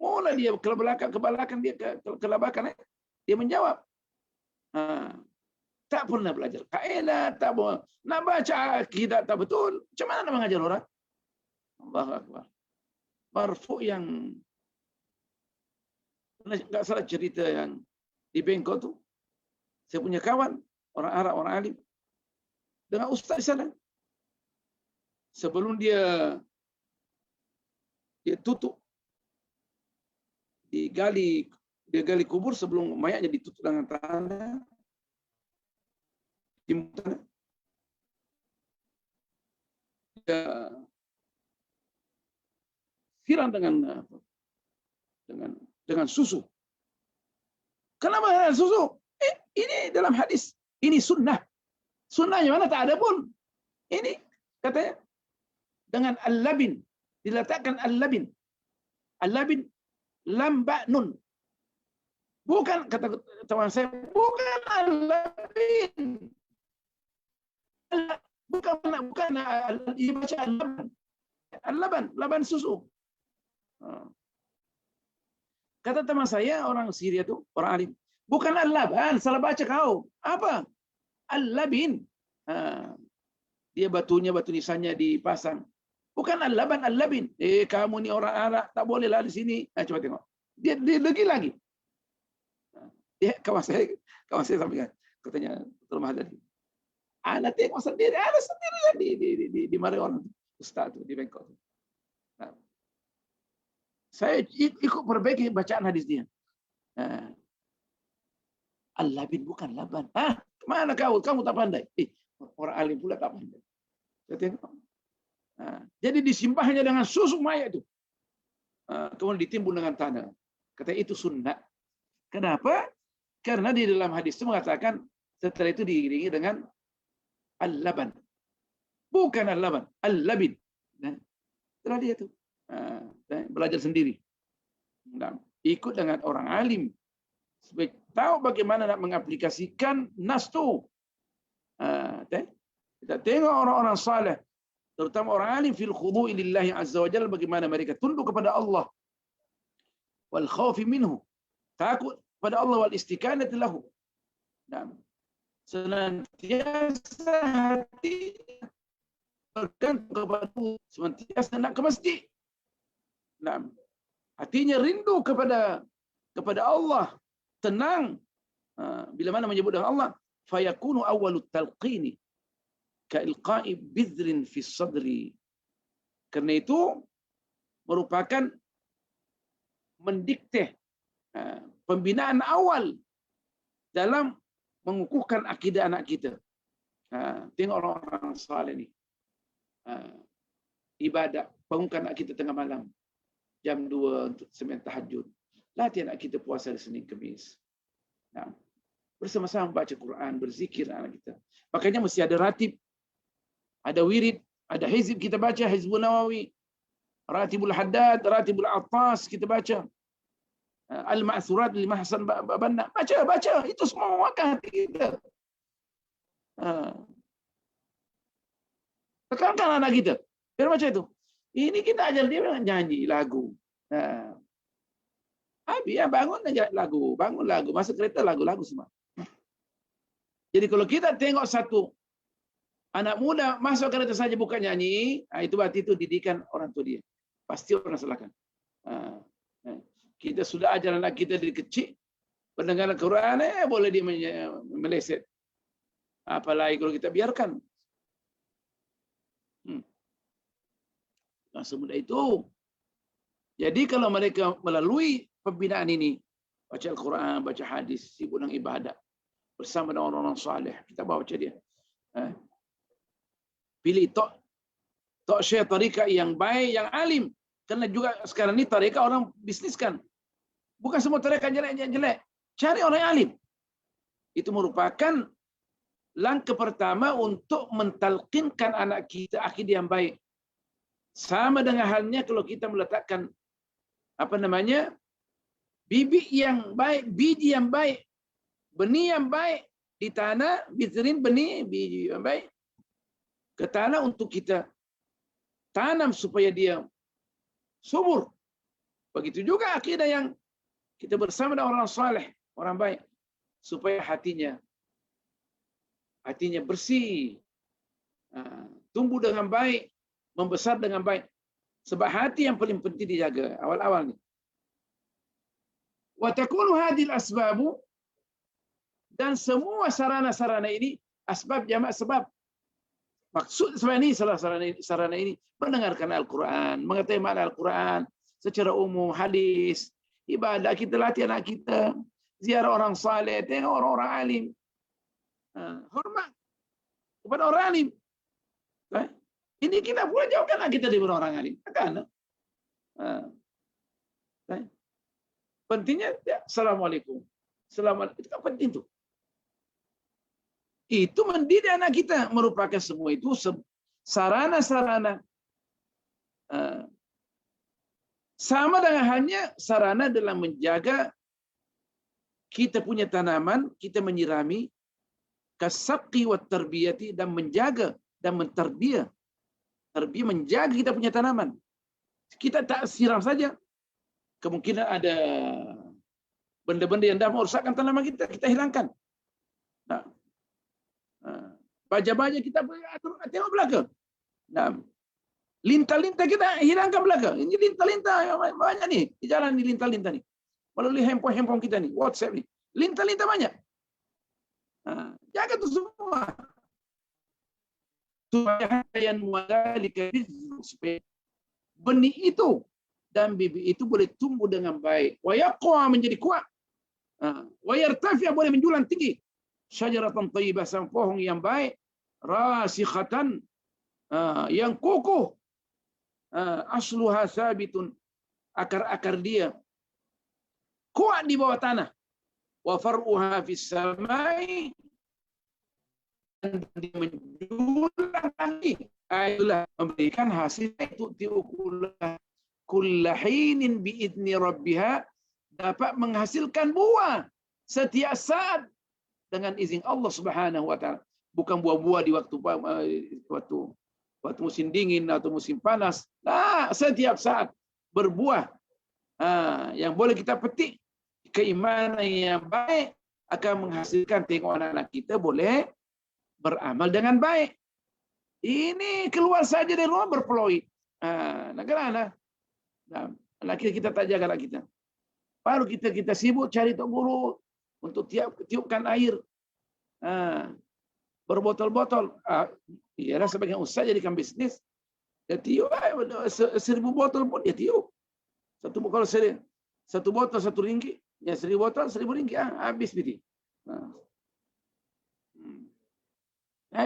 Mulai dia ke belakang dia ke belakang dia menjawab. Tak pernah belajar kaidah, tak boleh nak baca akidah tak betul. Macam mana nak mengajar orang? Allahu Akbar. Marfu yang enggak salah cerita yang di Bengkok tuh. Saya punya kawan orang Arab, orang alim dengan ustaz di sana. Sebelum dia tutup, dia gali kubur sebelum mayatnya ditutup dengan tanah. Dia siram dengan susu. Kenapa susu? Ini dalam hadis. Ini sunnah. Sunnahnya mana tak ada pun. Ini katanya dengan al-labin. Diletakkan al-labin. Al-labin lam ba nun. Bukan, kata teman saya, bukan al-labin. Bukan dibaca al-laban. Al-laban, laban susu. Kata teman saya, orang Syria itu, orang alim. Bukan al-laban, salah baca kau. Apa? Al-labin. Dia batu nisannya dipasang. Bukan al-laban, al-labin. Kamu ni orang Arab, tak bolehlah di sini. Coba tengok. Dia lagi. Dia kawan saya sampaikan. Katanya, Tuan Mahathir. Anak tengok sendiri, di mari orang ustaz tu di Bangkok. Saya ikut perbaiki bacaan hadis dia. Al-labin bukan laban. Mana kau? Kamu tak pandai. Orang alim pula tak pandai. Saya tengok. Jadi disimpahnya dengan susu mayat itu. Kemudian ditimbun dengan tanah. Kata itu sunnah. Kenapa? Karena di dalam hadis itu mengatakan setelah itu diiringi dengan al-laban. Bukan al-laban, al-labin. Setelah dia itu belajar sendiri. Ikut dengan orang alim. Supaya tahu bagaimana nak mengaplikasikan nas itu. Kita tengok orang-orang saleh, terutama orang alim fil khudu'i lillahi azza wa jalla, bagaimana mereka tunduk kepada Allah. Wal khawfi minhu. Takut pada Allah wal istiqanati lahu. Senantiasa hati bergantung kepada Allah, senantiasa nak ke masjid. Hatinya rindu kepada Allah, tenang. Bila mana menyebut dengan Allah, fayakunu awwalut talqini ka'ilqa'i bidrin fi sadri. Karena itu merupakan mendikte pembinaan awal dalam mengukuhkan akidah anak kita. Tengok orang-orang saleh ni. Ibadah, bangunkan anak kita tengah malam. jam 2 untuk sembahyang tahajud. Latih anak kita puasa di Senin Khamis. Nah, bersama-sama baca Quran, berzikir anak kita. Makanya mesti ada ratib, ada wirid, ada hizib kita baca, Hizbun Nawawi, Ratibul Haddad, Ratibul Attas kita baca. Al-Ma'thurat li Mahsan Banna. Baca. Itu semua mewakilkan hati kita. Tekankan anak kita. Biar baca itu. Ini kita ajar dia nyanyi lagu. Habis ya bangun aja lagu. Bangun lagu. Masuk kereta lagu-lagu semua. Jadi kalau kita tengok satu anak muda masuk kereta saja bukan nyanyi, itu berarti itu didikan orang tua dia. Pasti orang salahkan. Kita sudah ajar anak kita dari kecil pendengar Quran, boleh dia meleset. Apalagi kalau kita biarkan. Nah, semudah itu. Jadi kalau mereka melalui pembinaan ini, baca Al-Quran, baca hadis, sibuk dengan ibadah, bersama dengan orang-orang saleh, kita baca dia. Pilih tok syekh tarikat yang baik, yang alim. Karena juga sekarang ini tarikat orang bisniskan. Bukan semua tarikat jelek. Cari orang yang alim. Itu merupakan langkah pertama untuk mentalqinkan anak kita akidah yang baik. Sama dengan halnya kalau kita meletakkan bibit yang baik, biji yang baik, benih yang baik di tanah, bitirin benih, biji yang baik ke tanah untuk kita tanam supaya dia subur. Begitu juga akidah yang kita bersama dengan orang saleh, orang baik, supaya hatinya bersih, tumbuh dengan baik, membesar dengan baik. Sebab hati yang paling penting dijaga awal-awal ni. Wa takunu hadhil asbabu, dan semua sarana-sarana ini asbab jamak sebab. Maksud sebab ini salah sarana ini mendengarkan Al-Quran, mengetahui makna Al-Quran secara umum, hadis, ibadah, kita latih anak kita, ziarah orang saleh, tengok orang-orang alim. Hormat kepada orang alim. Ini kita pula jauhkan anak kita dari orang alim. Kan? Pentingnya ya, Assalamualaikum. Itu kan penting tuh. Itu mendidik anak kita, merupakan semua itu sarana-sarana. Sama dengan halnya sarana dalam menjaga kita punya tanaman, kita menyirami, kasaqi wa tarbiyati, dan menjaga dan menterbiah. Terbiah menjaga kita punya tanaman. Kita tak siram saja. Kemungkinan ada benda-benda yang dah merosakkan tanaman kita, kita hilangkan. Nah, baja-baja kita atur, tengok belakang. Nah, lintah-lintah kita hilangkan belakang. Ini lintah-lintah banyak nih di jalan, ni lintah-lintah ni. Melalui handphone kita ni, WhatsApp ni, lintah-lintah banyak. Jaga tu semua. Supaya benih itu dan bibit itu boleh tumbuh dengan baik. Wa yaqwa, menjadi kuat. Wa yartafi, boleh menjulang tinggi. Syajaratan thayyibah, sang pohon yang baik, rasikhatan, yang kokoh, asluha sabitun, akar-akar dia kuat di bawah tanah, wa far'uha fis samai, dan dia menjulang lagi, itulah memberikan hasil itu tiukulah kullahinin biidni rabbiha, dapat menghasilkan buah setiap saat dengan izin Allah Subhanahu wa taala. Bukan buah-buah di waktu musim dingin atau musim panas. Nah, setiap saat berbuah. Yang boleh kita petik. Keimanan yang baik akan menghasilkan, tengok anak-anak kita boleh beramal dengan baik. Ini keluar saja dari rumah berpeluit. Nah, anak kita tak jaga anak kita. Baru kita sibuk cari tok guru untuk tiupkan air. Berbotol-botol. Ialah sebagian ustaz jadikan bisnis. Dia tiup 1,000 botol pun dia tiup. Satu botol RM1. Ya 1,000 botol RM1,000. Habis bidi.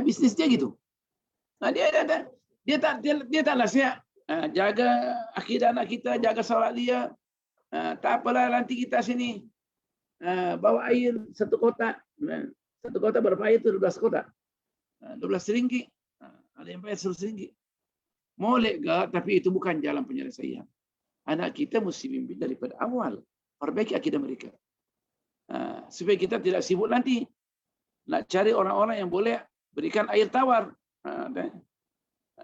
Bisnis dia gitu. Dia tak nasihat Jaga akidah anak kita, jaga solat dia. Tak apalah nanti kita sini bawa air 1 kotak. 1 kotak berapa air itu? 12 kotak. 12 ringgit. Ada yang bayar 100 ringgit. Molek gak? Tapi itu bukan jalan penyelesaian. Anak kita mesti bimbing daripada awal. Perbaiki akidah mereka. Supaya kita tidak sibuk nanti nak cari orang-orang yang boleh berikan air tawar.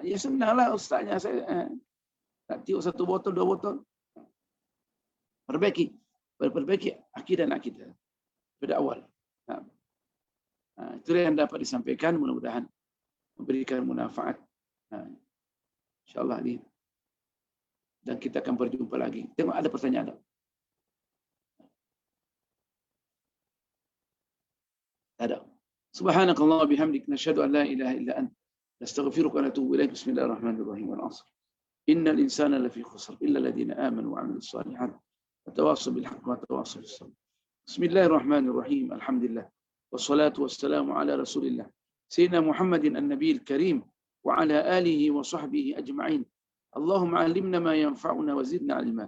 Ya senanglah ustaznya saya nak tiup 1 botol 2 botol. Perbaiki akidah anak kita pada awal. Itu yang dapat disampaikan, mudah-mudahan memberikan manfaat. InsyaAllah ini. Dan kita akan berjumpa lagi. Tengok ada pertanyaan tak? Ada. Subhanakallah bihamdik nashhadu an la ilaha illa anta nastaghfiruka wa natubu ilaik. Bismillahirrahmanirrahim. Wal 'asr. Innal insana lafi khusr illa alladhina amanu wa 'amilus shalihat wa tawassaw bil haqqi wa tawassaw bis sabr. Bismillahirrahmanirrahim. Alhamdulillah. Wassalatu wassalamu ala Rasulillah Sayyidina Muhammadin an-nabiyil karim wa ala alihi wa sahbihi ajma'in. Allahumma 'allimna ma yanfa'una wa zidna 'ilma.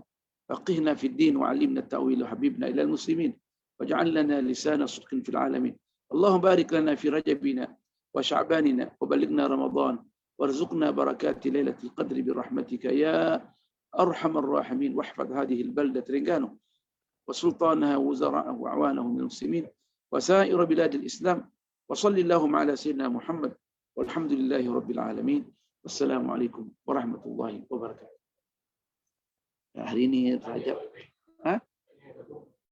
Faqihna fid din wa 'allimna at-ta'wil wa habibna ila al-muslimin. Waj'al lana lisana sidqin fil 'alamin. اللهم بارك لنا في رجبنا وشعباننا وبلغنا رمضان وارزقنا بركات ليلة القدر برحمتك يا أرحم الراحمين. واحفظ هذه البلدة رنجانو وسلطانها ووزراءه وأعوانه من المسلمين وسائر بلاد الإسلام. وصل اللهم على سيدنا محمد والحمد لله رب العالمين. والسلام عليكم ورحمة الله وبركاته. Hari ini Rajab.